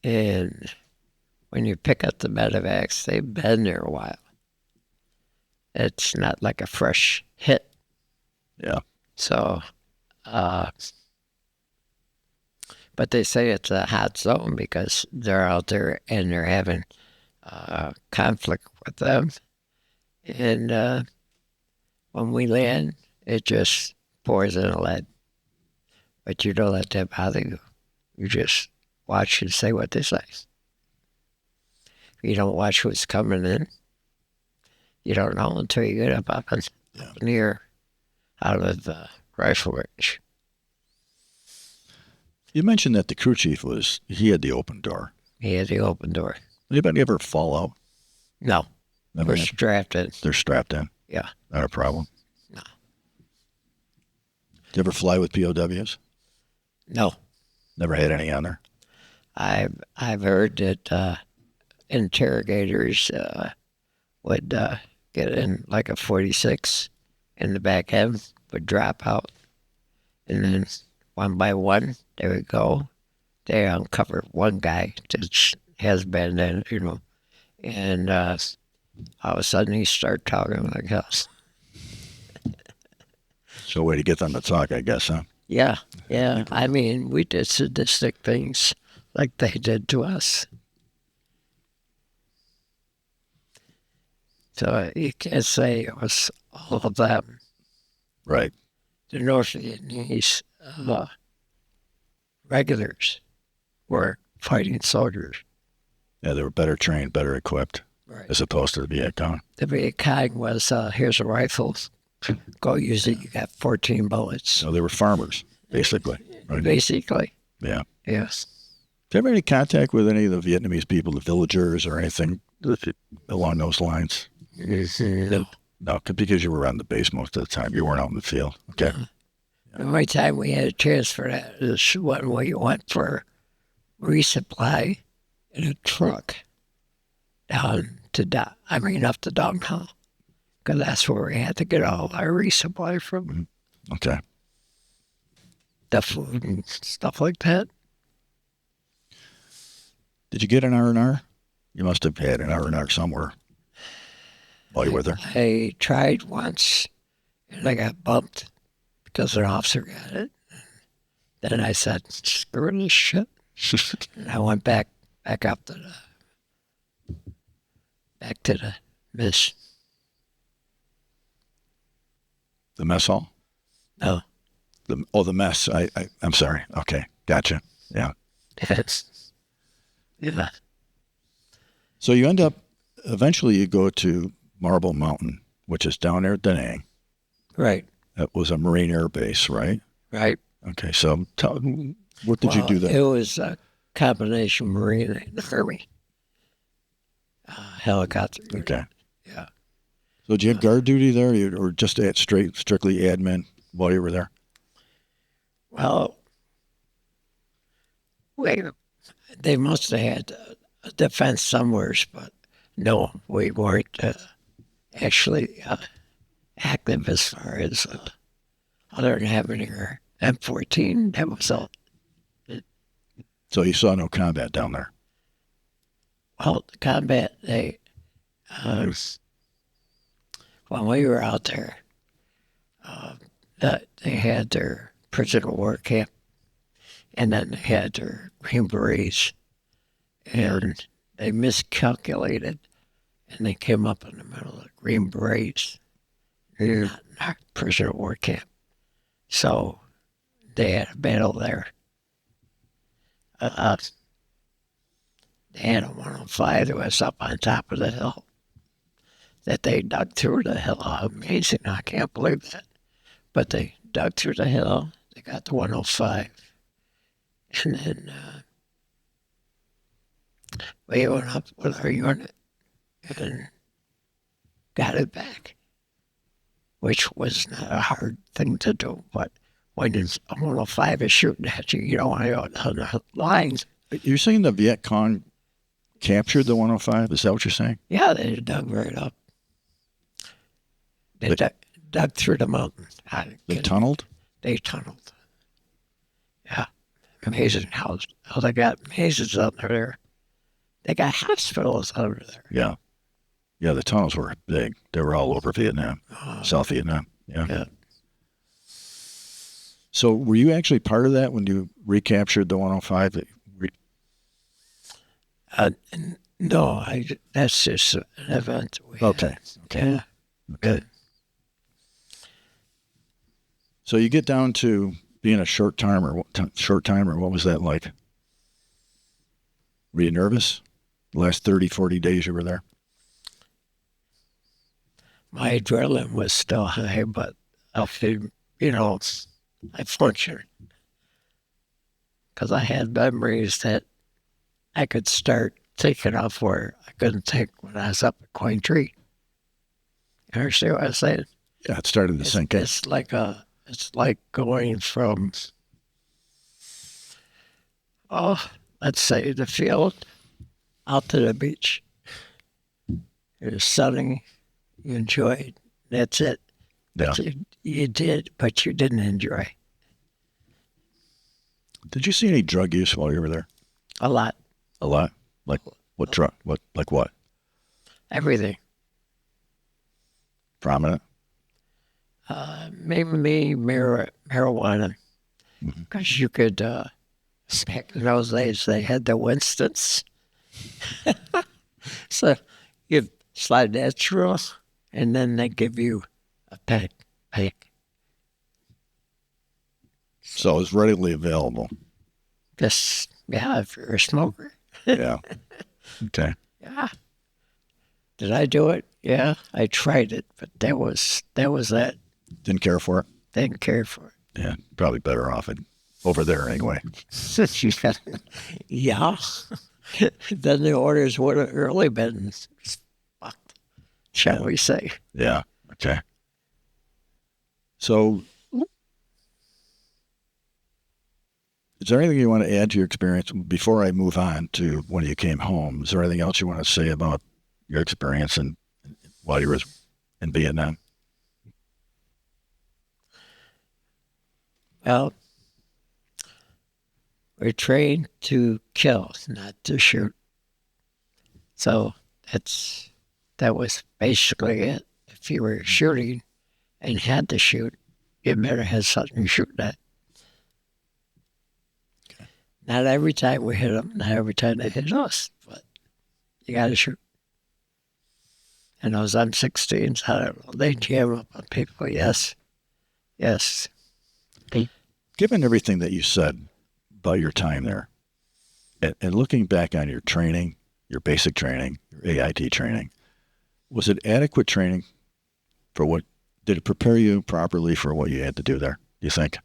and when you pick up the medevacs, they've been there a while. It's not like a fresh hit. Yeah. So, but they say it's a hot zone because they're out there and they're having conflict with them. And when we land, it just pours in lead. But you don't let that bother you. You just watch and say what they say. You don't watch what's coming in. You don't know until you get up near out of the rifle range. You mentioned that the crew chief he had the open door. He had the open door. Anybody ever fall out? No. Never We're had? strapped in. They're strapped in. Yeah. Not a problem. No. Did you ever fly with POWs? No. Never had any on there? I've heard that interrogators would get in like a 46 in the back end, would drop out, and then one by one they would go. They uncover one guy that has been in, and all of a sudden he started talking like us. So a way to get them to talk, I guess, huh? Yeah. I mean, we did sadistic things like they did to us. So you can't say it was all of them. Right. The North Vietnamese regulars were fighting soldiers. Yeah, they were better trained, better equipped, Right. as opposed to the Viet Cong. The Viet Cong was, here's a rifle, go use it, you got 14 bullets. So they were farmers, basically. Right? Basically. Yeah. Yes. Did you have any contact with any of the Vietnamese people, the villagers or anything along those lines? No. No, because you were on the base most of the time. You weren't out in the field. Okay. The only time we had a chance for that is when we went for resupply in a truck up to downtown, because that's where we had to get all our resupply from, Okay. the food and stuff like that. Did you get an R&R? You must have had an R&R somewhere while you were there. I tried once, and I got bumped because an officer got it. Then I said, screw this shit. And I went back up to the mess. The mess hall? No. The mess. I'm sorry. Okay. Gotcha. Yeah. Yes. Yeah. So you end up, eventually you go to Marble Mountain, which is down there at Da Nang. Right. That was a Marine Air Base, right? Right. Okay. So what did you do there? It was a combination Marine and Army. Helicopter. Okay. Yeah. So did you have guard duty there, or just strictly admin while you were there? Well, they must have had a defense somewhere, but no, we weren't actually active as far as other than having our M14. That was all. So you saw no combat down there? Well, the combat, when we were out there, they had their prisoner war camp, and then they had their Green Berets, and they miscalculated, and they came up in the middle of the Green Berets, not our prisoner war camp. So they had a battle there. They had a 105 that was up on top of the hill that they dug through the hill. Amazing. I can't believe that. But they dug through the hill. They got the 105. And then we went up with our unit and got it back, which was not a hard thing to do. But when a 105 is shooting at you, you don't want to go down the lines. You're saying the Viet Cong captured the 105? Is that what you're saying? Yeah, they dug right up. They dug through the mountain. They tunneled? They tunneled. Yeah. Amazing how they got mazes under there. They got hospitals under there. Yeah. Yeah, the tunnels were big. They were all over Vietnam, South Vietnam. Yeah. So were you actually part of that when you recaptured the 105? No, that's just an event. Okay. Yeah. Okay. So you get down to being a short timer. What was that like? Were you nervous? The last 30, 40 days you were there? My adrenaline was still high, but I feel, I functioned because I had memories that I could start thinking of where I couldn't think when I was up at Queen Tree. You understand what I'm saying? Yeah, it started to sink in. It's like going from, let's say the field out to the beach. It was sunny. You enjoyed. That's it. Yeah. You did, but you didn't enjoy. Did you see any drug use while you were there? A lot. A lot? Like what drug? Like what? Everything. Prominent? Maybe marijuana. Because you could, back in those days, they had the Winstons. So you slide that through, and then they give you a pack. So it was readily available. Just, yeah, if you're a smoker. Yeah. Okay. Yeah. Did I do it? Yeah, I tried it, but that was that. Didn't care for it? Didn't care for it. Yeah, probably better off over there anyway. Yeah. Then the orders would have really been fucked, shall we say. Yeah. Okay. So, is there anything you want to add to your experience before I move on to when you came home? Is there anything else you want to say about your experience while you were in Vietnam? Well, we're trained to kill, not to shoot. So that was basically it. If you were shooting and had to shoot, you better have something to shoot at. Okay. Not every time we hit them, not every time they hit us, but you got to shoot. And those M16s, I don't know, they jam up on people, yes. Yes. Given everything that you said about your time there, and looking back on your training, your basic training, your AIT training, was it adequate training for what, did it prepare you properly for what you had to do there, do you think?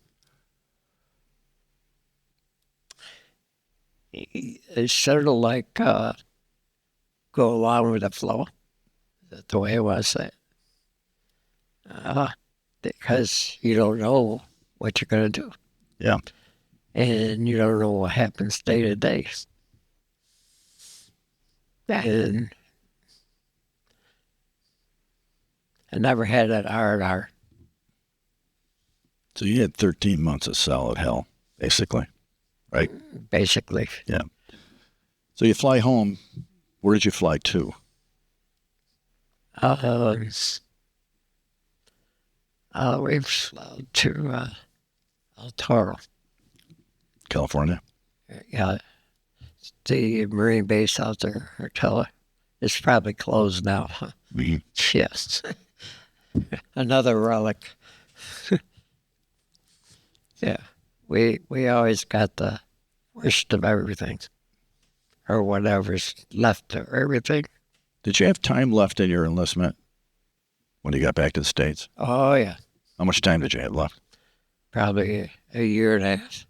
It's sort of like go along with the flow. That's the way I was saying. Because you don't know what you're going to do. Yeah. And you don't know what happens day to day. And I never had that R&R. So you had 13 months of solid hell, basically, right? Basically. Yeah. So you fly home. Where did you fly to? We've flown to El Toro. California? Yeah. The Marine base out there, Artella. It's probably closed now. Mm-hmm. Yes. Another relic. Yeah. We always got the worst of everything. Or whatever's left of everything. Did you have time left in your enlistment when you got back to the States? Oh, yeah. How much time did you have left? Probably a year and a half,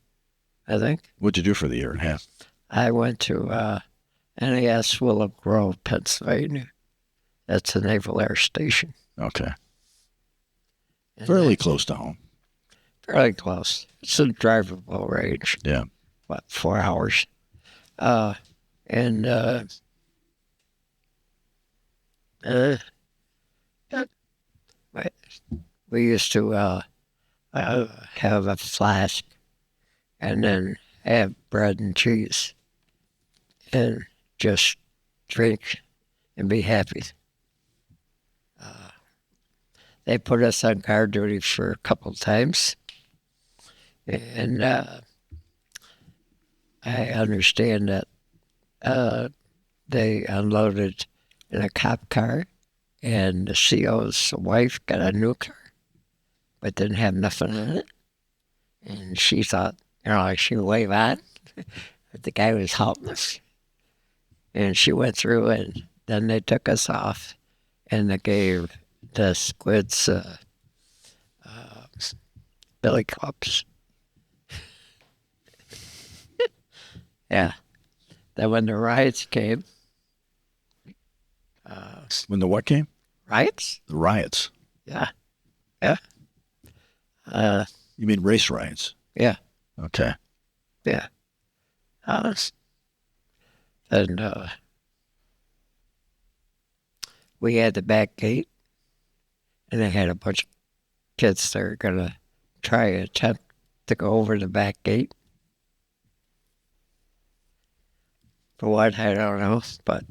I think. What'd you do for the year and a half? I went to NAS Willow Grove, Pennsylvania. That's the Naval Air Station. Okay. And Fairly close to home. Fairly close. It's a drivable range. Yeah. What, 4 hours? And Uh, we used to have a flask and then have bread and cheese and just drink and be happy. They put us on guard duty for a couple times, and I understand that they unloaded in a cop car, and the CO's wife got a new car, but didn't have nothing in it. And she thought, like she would wave on, but the guy was helpless. And she went through, and then they took us off, and they gave the squids billy clubs. Yeah. Then when the riots came, When the what came? riots? The riots. Yeah. Yeah. You mean race riots? Yeah. Okay. Yeah. And we had the back gate, and they had a bunch of kids that were going to attempt to go over the back gate. For what, I don't know, but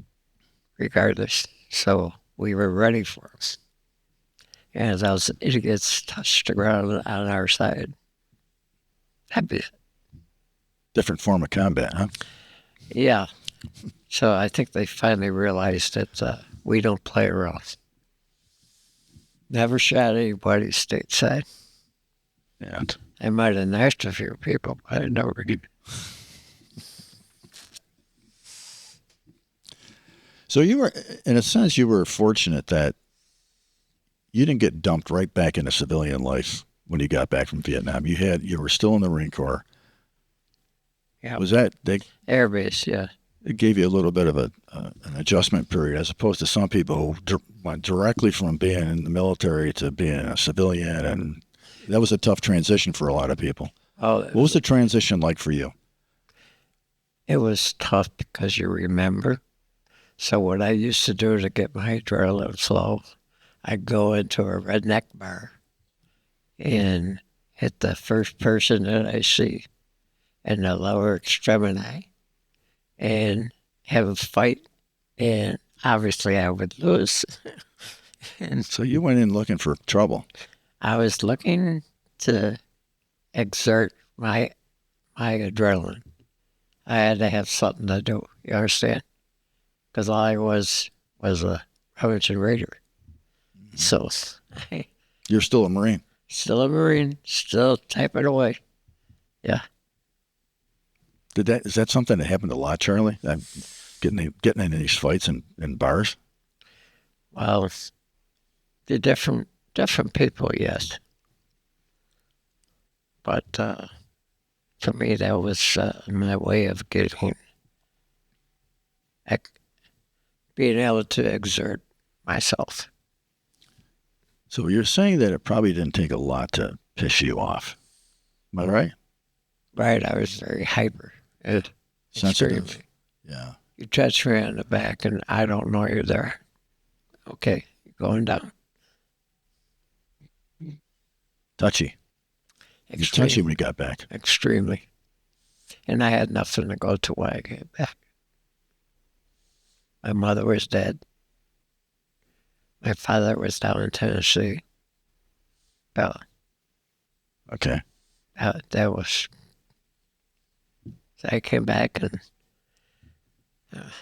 regardless, so we were ready for them. And those idiots touched the ground on our side. That'd be, Different form of combat, huh? yeah. So I think they finally realized that we don't play around. Never shot anybody stateside. Yeah. I might have knifed a few people, but I never. So you were, in a sense, you were fortunate that you didn't get dumped right back into civilian life when you got back from Vietnam. You were still in the Marine Corps. Yeah. Was that Air Base? Yeah. it gave you a little bit of an adjustment period, as opposed to some people who went directly from being in the military to being a civilian, and that was a tough transition for a lot of people. Oh, what was the transition like for you? It was tough because you remember. So what I used to do to get my adrenaline flow, I'd go into a redneck bar and hit the first person that I see in the lower extremity and have a fight, and obviously I would lose. And so you went in looking for trouble. I was looking to exert my adrenaline. I had to have something to do, you understand? Because all I was a Remington Raider. So You're still a Marine. Still a Marine, still typing away. Yeah. Is that something that happened a lot, Charlie? Getting into these fights in bars? Well, the different people, yes. But for me, that was my way of being able to exert myself. So you're saying that it probably didn't take a lot to piss you off. Am I right? Right, I was very hyper. Sensitive. Extremely. Yeah. You touch me on the back and I don't know you're there. Okay, you're going down. Touchy. You're touchy when you got back. Extremely. And I had nothing to go to when I came back. My mother was dead. My father was down in Tennessee. Okay. That was... So I came back and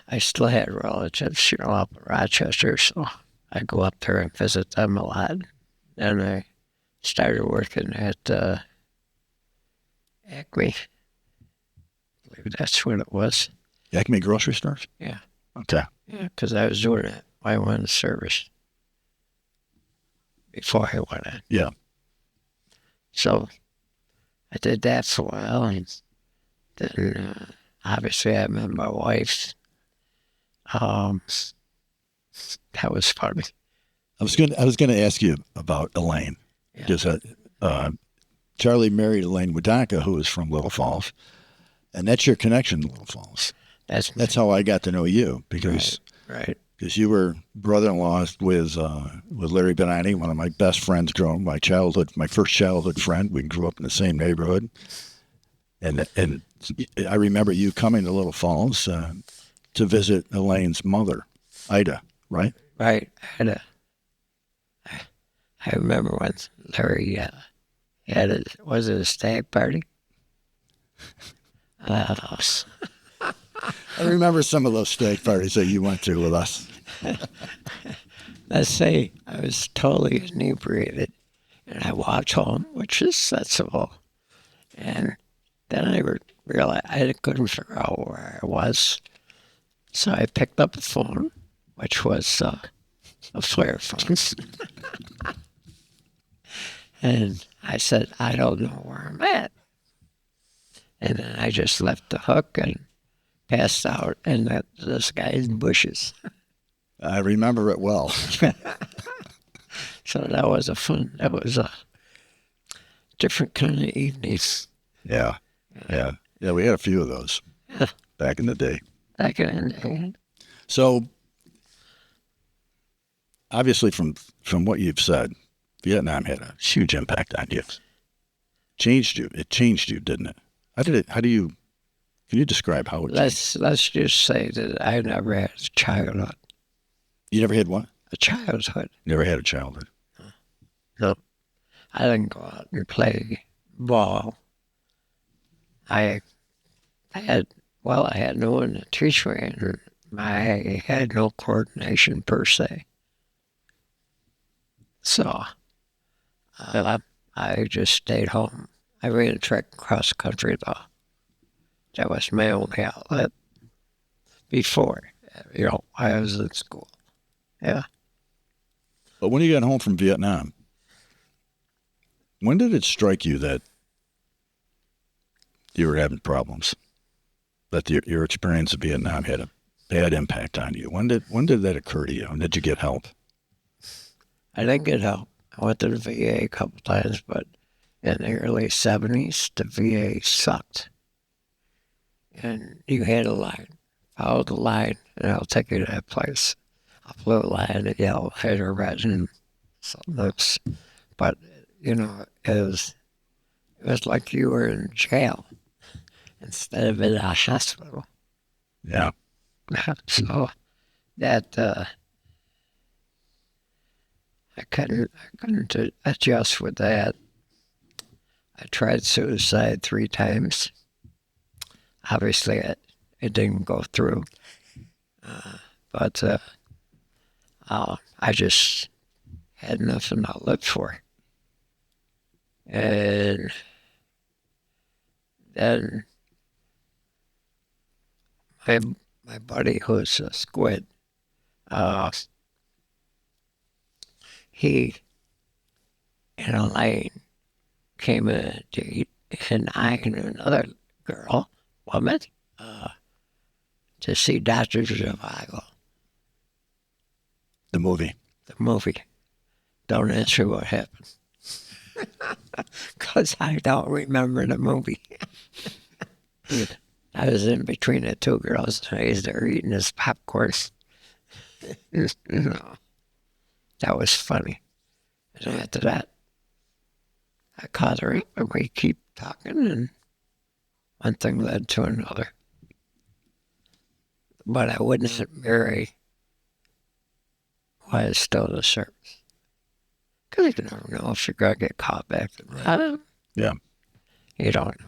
I still had relatives, up in Rochester, so I go up there and visit them a lot. And I started working at Acme. I believe that's what it was. Acme grocery stores? Yeah. Okay. Yeah, because I was doing it while I went in service. Before I went in. Yeah. So I did that for a while, and then obviously I met my wife. That was funny. I was gonna ask you about Elaine, because Charlie married Elaine Wadanka, who is from Little Falls, and that's your connection to Little Falls. That's how I got to know you, because right. because you were brother-in-law with Larry Benani, one of my best friends growing, my first childhood friend. We grew up in the same neighborhood. And I remember you coming to Little Falls to visit Elaine's mother, Ida, right? Right. I remember when Larry was it a stag party? I remember some of those stag parties that you went to with us. Let's say I was totally inebriated, and I walked home, which is sensible. And then I realized I couldn't figure out where I was. So I picked up the phone, which was a flare phone. And I said, I don't know where I'm at. And then I just left the hook and passed out in this guy's bushes. I remember it well. So that was a different kind of evening. Yeah. We had a few of those back in the day. So, obviously, from what you've said, Vietnam had a huge impact on you. Changed you. It changed you, didn't it? Can you describe how it changed? Let's just say that I never had a childhood. You never had what? A childhood. Never had a childhood. No. I didn't go out and play ball. I had no one to teach me, and I had no coordination per se. So I just stayed home. I ran a track cross country though. That was my only outlet before, I was in school. Yeah. But when you got home from Vietnam, when did it strike you that you were having problems? That your experience of Vietnam had a bad impact on you? When did that occur to you? And did you get help? I didn't get help. I went to the VA a couple times, but in the early 70s, the VA sucked. And you had a line. Follow the line, and I'll take you to that place. A blue line, a yellow, red, or red, and some lips. But, it was like you were in jail instead of in a hospital. Yeah. So that I couldn't adjust with that. I tried suicide 3 times. Obviously, it didn't go through. But I just had nothing to live for. And then my buddy, who's a squid, he and Elaine came in to eat, and I and another woman, to see Dr. Zhivago. The movie. The movie. Don't answer what happened. Because I don't remember the movie. I was in between the 2 girls, and they're eating this popcorn. That was funny. And after that, I caught her up, and we keep talking, and one thing led to another. But I would not marry while it's still in the service. Because you never know if you're going to get caught back. Yeah. You don't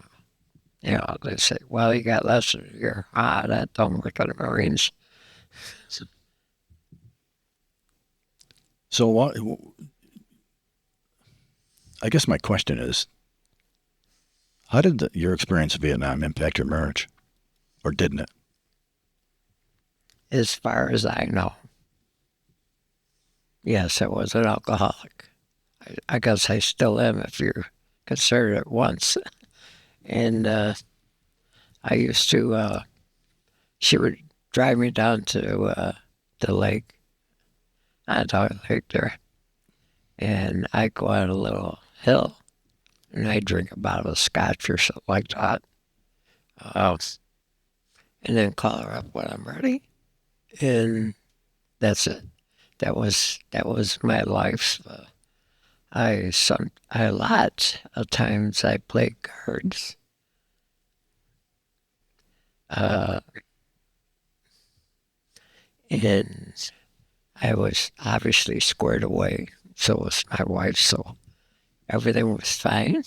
know. They say, well, you got less than a year. That don't work for the Marines. So what? I guess my question is, how did your experience of Vietnam impact your marriage? Or didn't it? As far as I know. Yes, I was an alcoholic. I guess I still am if you consider it once. And I used to, she would drive me down to the lake, Canajoharie Lake there, and I'd go on a little hill, and I'd drink a bottle of scotch or something like that, and then call her up when I'm ready, and That's it. That was my life. A lot of times I played cards. And I was obviously squared away. So was my wife. So everything was fine.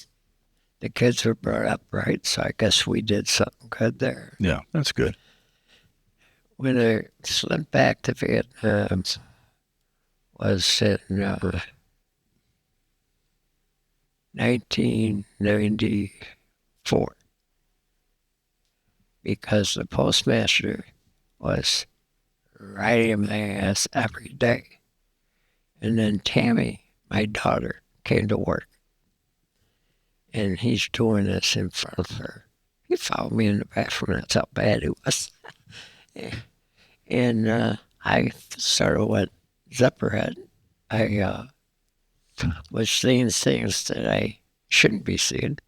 The kids were brought up right. So I guess we did something good there. Yeah, that's good. When I slipped back to Vietnam was in 1994 because the postmaster was riding my ass every day. And then Tammy, my daughter, came to work. And he's doing this in front of her. He followed me in the bathroom. That's how bad it was. And I sort of went zipperhead. I was seeing things that I shouldn't be seeing,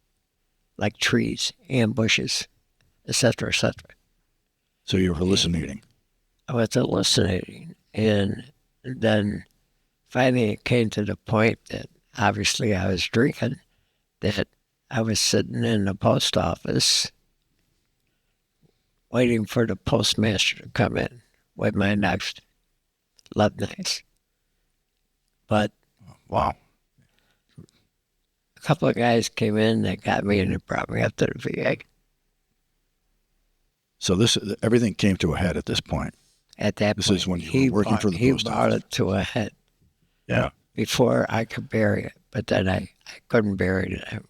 like trees, ambushes, etc., etc. So you were hallucinating. I was hallucinating. And then finally it came to the point that obviously I was drinking, that I was sitting in the post office waiting for the postmaster to come in with my next love knives. But wow, a couple of guys came in, they got me, and they brought me up to the VA. So everything came to a head at this point. At that this point, is when you were working for the post office. He brought it to a head. Yeah. Before I could bury it, but then I couldn't bury it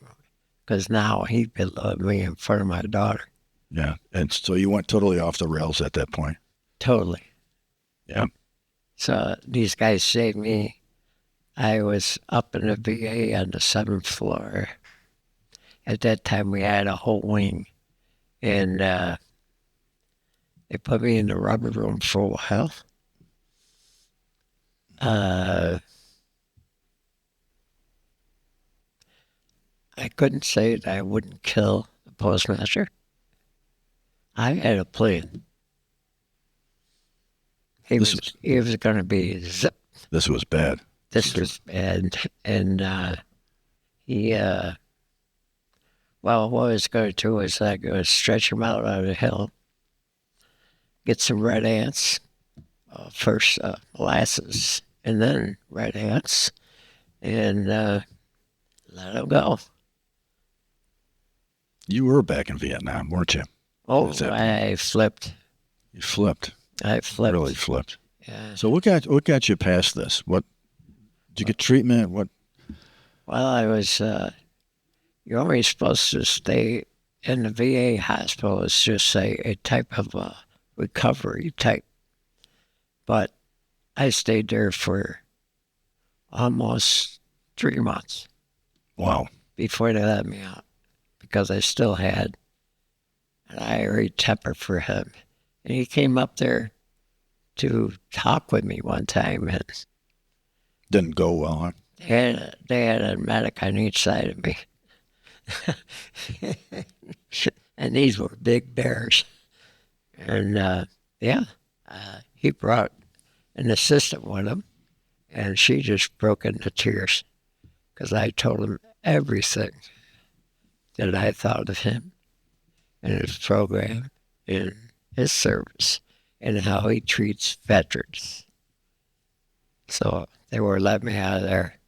because now he beloved me in front of my daughter. Yeah, and so you went totally off the rails at that point. Totally. Yeah. So these guys saved me. I was up in the VA on the 7th floor. At that time, we had a whole wing, and they put me in the rubber room for a while. I couldn't say that I wouldn't kill the postmaster. I had a plan. He was going to be zip. This was bad. This was bad. And well, what I was going to do is I going to stretch him out on the hill, get some red ants, first molasses, and then red ants, and let him go. You were back in Vietnam, weren't you? Oh, I flipped. You flipped. I flipped. Really flipped. Yeah. So what got you past this? What did you get treatment? What? Well, I was. You're only supposed to stay in the VA hospital. It's just a type of recovery type. But I stayed there for almost 3 months. Wow. Before they let me out, because I still had an irie temper for him. And he came up there to talk with me one time. And didn't go well, huh? They had a medic on each side of me. And these were big bears. And he brought an assistant with him, and she just broke into tears because I told him everything that I thought of him and his program and his service and how he treats veterans. So they were letting me out of there.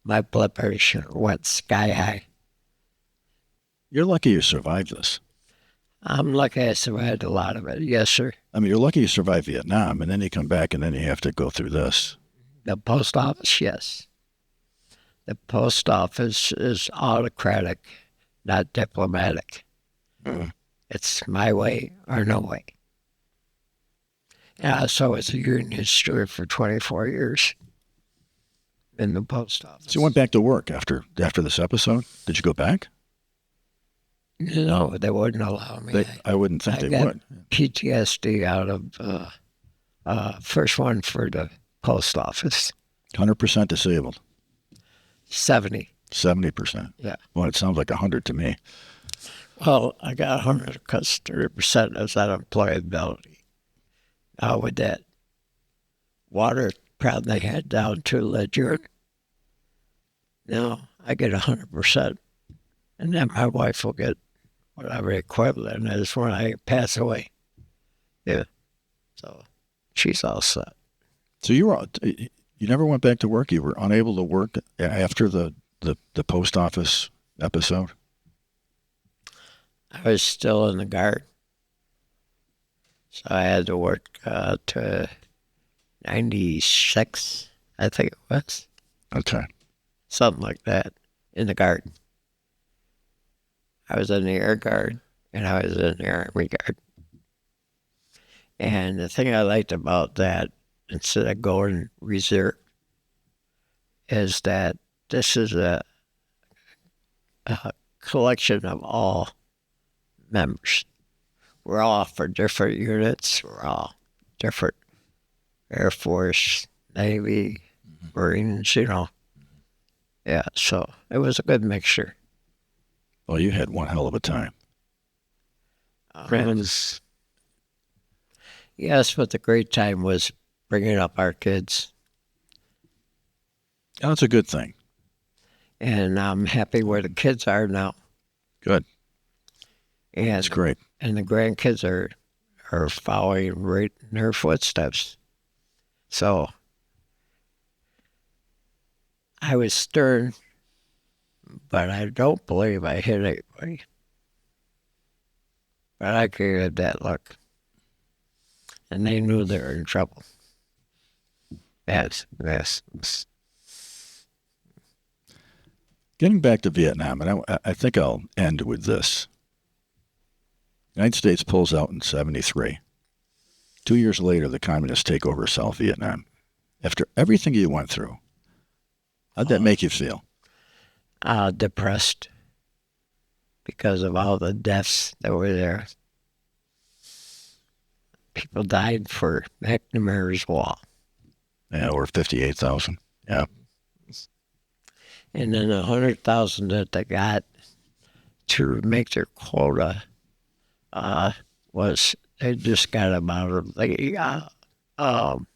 My blood pressure went sky high. You're lucky you survived this. I'm lucky I survived a lot of it. Yes, sir. I mean, you're lucky you survived Vietnam, and then you come back, and then you have to go through this. The post office, yes. The post office is autocratic, not diplomatic. It's my way or no way. And so I was a union steward for 24 years in the post office. So you went back to work after this episode? Did you go back? No, they wouldn't allow me. I wouldn't think they would. PTSD out of first one for the post office. 100% disabled. 70. 70%. Yeah. Well, it sounds like 100 to me. Well, I got 100 because 30% is unemployability. With that, water problem they had down to Ledger. Now I get 100%, and then my wife will get whatever equivalent is when I pass away. Yeah, so she's all set. So you never went back to work? You were unable to work after the post office episode? I was still in the Guard, so I had to work to 96, I think it was. Okay. Something like that, in the Guard. I was in the Air Guard, and I was in the Army Guard. And the thing I liked about that, instead of going reserve, is that this is a collection of all members. We're all for different units. We're all different Air Force, Navy, Marines, Yeah, so it was a good mixture. Well, you had one hell of a time. Yes, but the great time was bringing up our kids. Oh, that's a good thing. And I'm happy where the kids are now. Good. And, that's great. And the grandkids are following right in their footsteps. So I was stern, but I don't believe I hit anybody. But I gave that look. And they knew they were in trouble. Yes. Getting back to Vietnam, and I think I'll end with this. The United States pulls out in 1973. 2 years later, the communists take over South Vietnam. After everything you went through, how'd that make you feel? Depressed because of all the deaths that were there. People died for Herkimer's Wall. Yeah, over 58,000. Yeah. And then 100,000 that they got to make their quota was they just got them out of the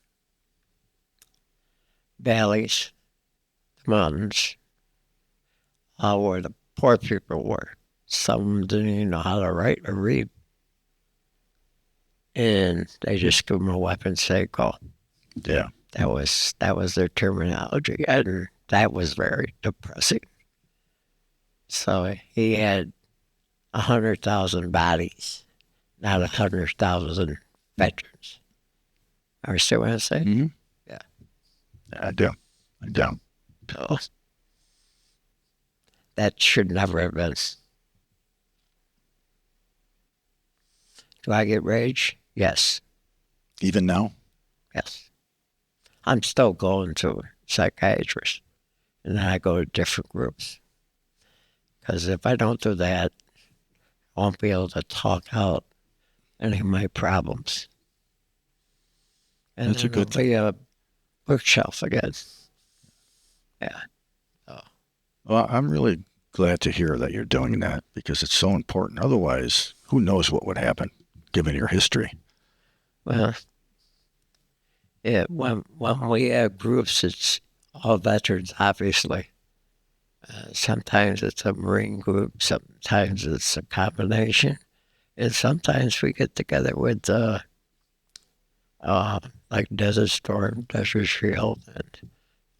valleys, the mountains, where the poor people were. Some didn't even know how to write or read. And they just give them a weapon, say, go. Yeah. That was their terminology, and that was very depressing. So he had 100,000 bodies, not 100,000 veterans. Understand what I'm saying? Mm-hmm. Yeah. I do. So that should never have been. Do I get rage? Yes. Even now? Yes. I'm still going to a psychiatrist, and then I go to different groups. Because if I don't do that, I won't be able to talk out any of my problems. And that's a good thing. It'll be a bookshelf again. Yeah. Oh. Well, I'm really glad to hear that you're doing that because it's so important. Otherwise, who knows what would happen, given your history. Well, yeah, when we have groups, it's all veterans, obviously. Sometimes it's a Marine group, sometimes it's a combination, and sometimes we get together with like Desert Storm, Desert Shield,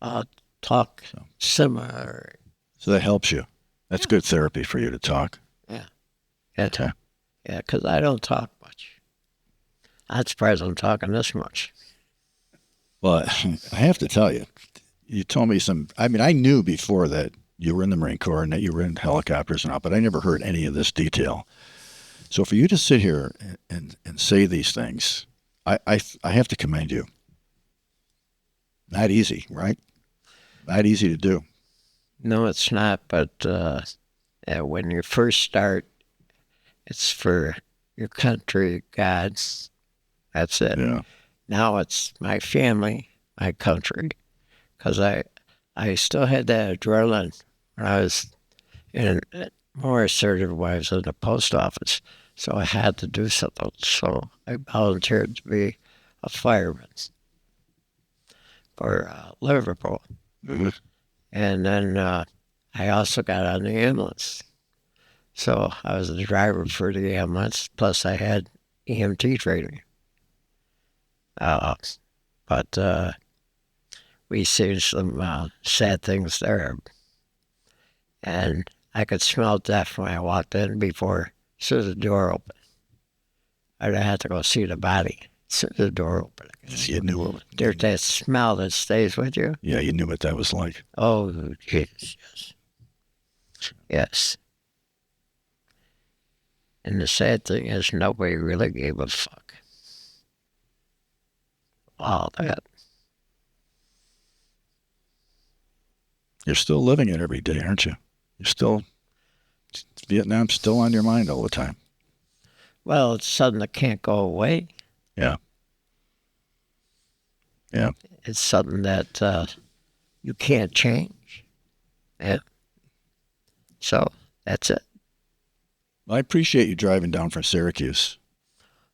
and talk similar. So that helps you. That's good therapy for you to talk. Yeah. Okay. Yeah, because I don't talk much. I'm surprised I'm talking this much. Well, I have to tell you, you told me I knew before that you were in the Marine Corps and that you were in helicopters and all, but I never heard any of this detail. So for you to sit here and say these things, I have to commend you. Not easy, right? Not easy to do. No, it's not, but when you first start, it's for your country, God. That's it. Yeah. Now it's my family, my country, because I still had that adrenaline when I was more assertive when I was in the post office. So I had to do something. So I volunteered to be a fireman. for Liverpool. Mm-hmm. And then I also got on the ambulance. So I was the driver for the ambulance, plus I had EMT training. But we seen some sad things there. And I could smell death when I walked in before, as soon as the door opened. I had to go see the body as soon as the door opened. You knew it. There's that smell that stays with you. Yeah, you knew what that was like. Oh, jeez, yes. Yes. And the sad thing is, nobody really gave a fuck. All that. You're still living it every day, aren't you? You're still, Vietnam's still on your mind all the time. Well, it's something that can't go away. Yeah. Yeah. It's something that you can't change. Yeah. So that's it. I appreciate you driving down from Syracuse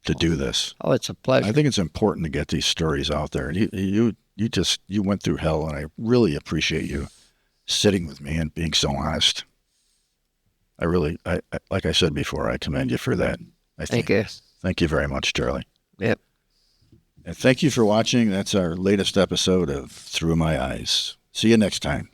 to do this. Oh, it's a pleasure. I think it's important to get these stories out there. You went through hell, and I really appreciate you sitting with me and being so honest. I like I said before, I commend you for that. Thank you. Thank you very much, Charlie. Yep. And thank you for watching. That's our latest episode of Through My Eyes. See you next time.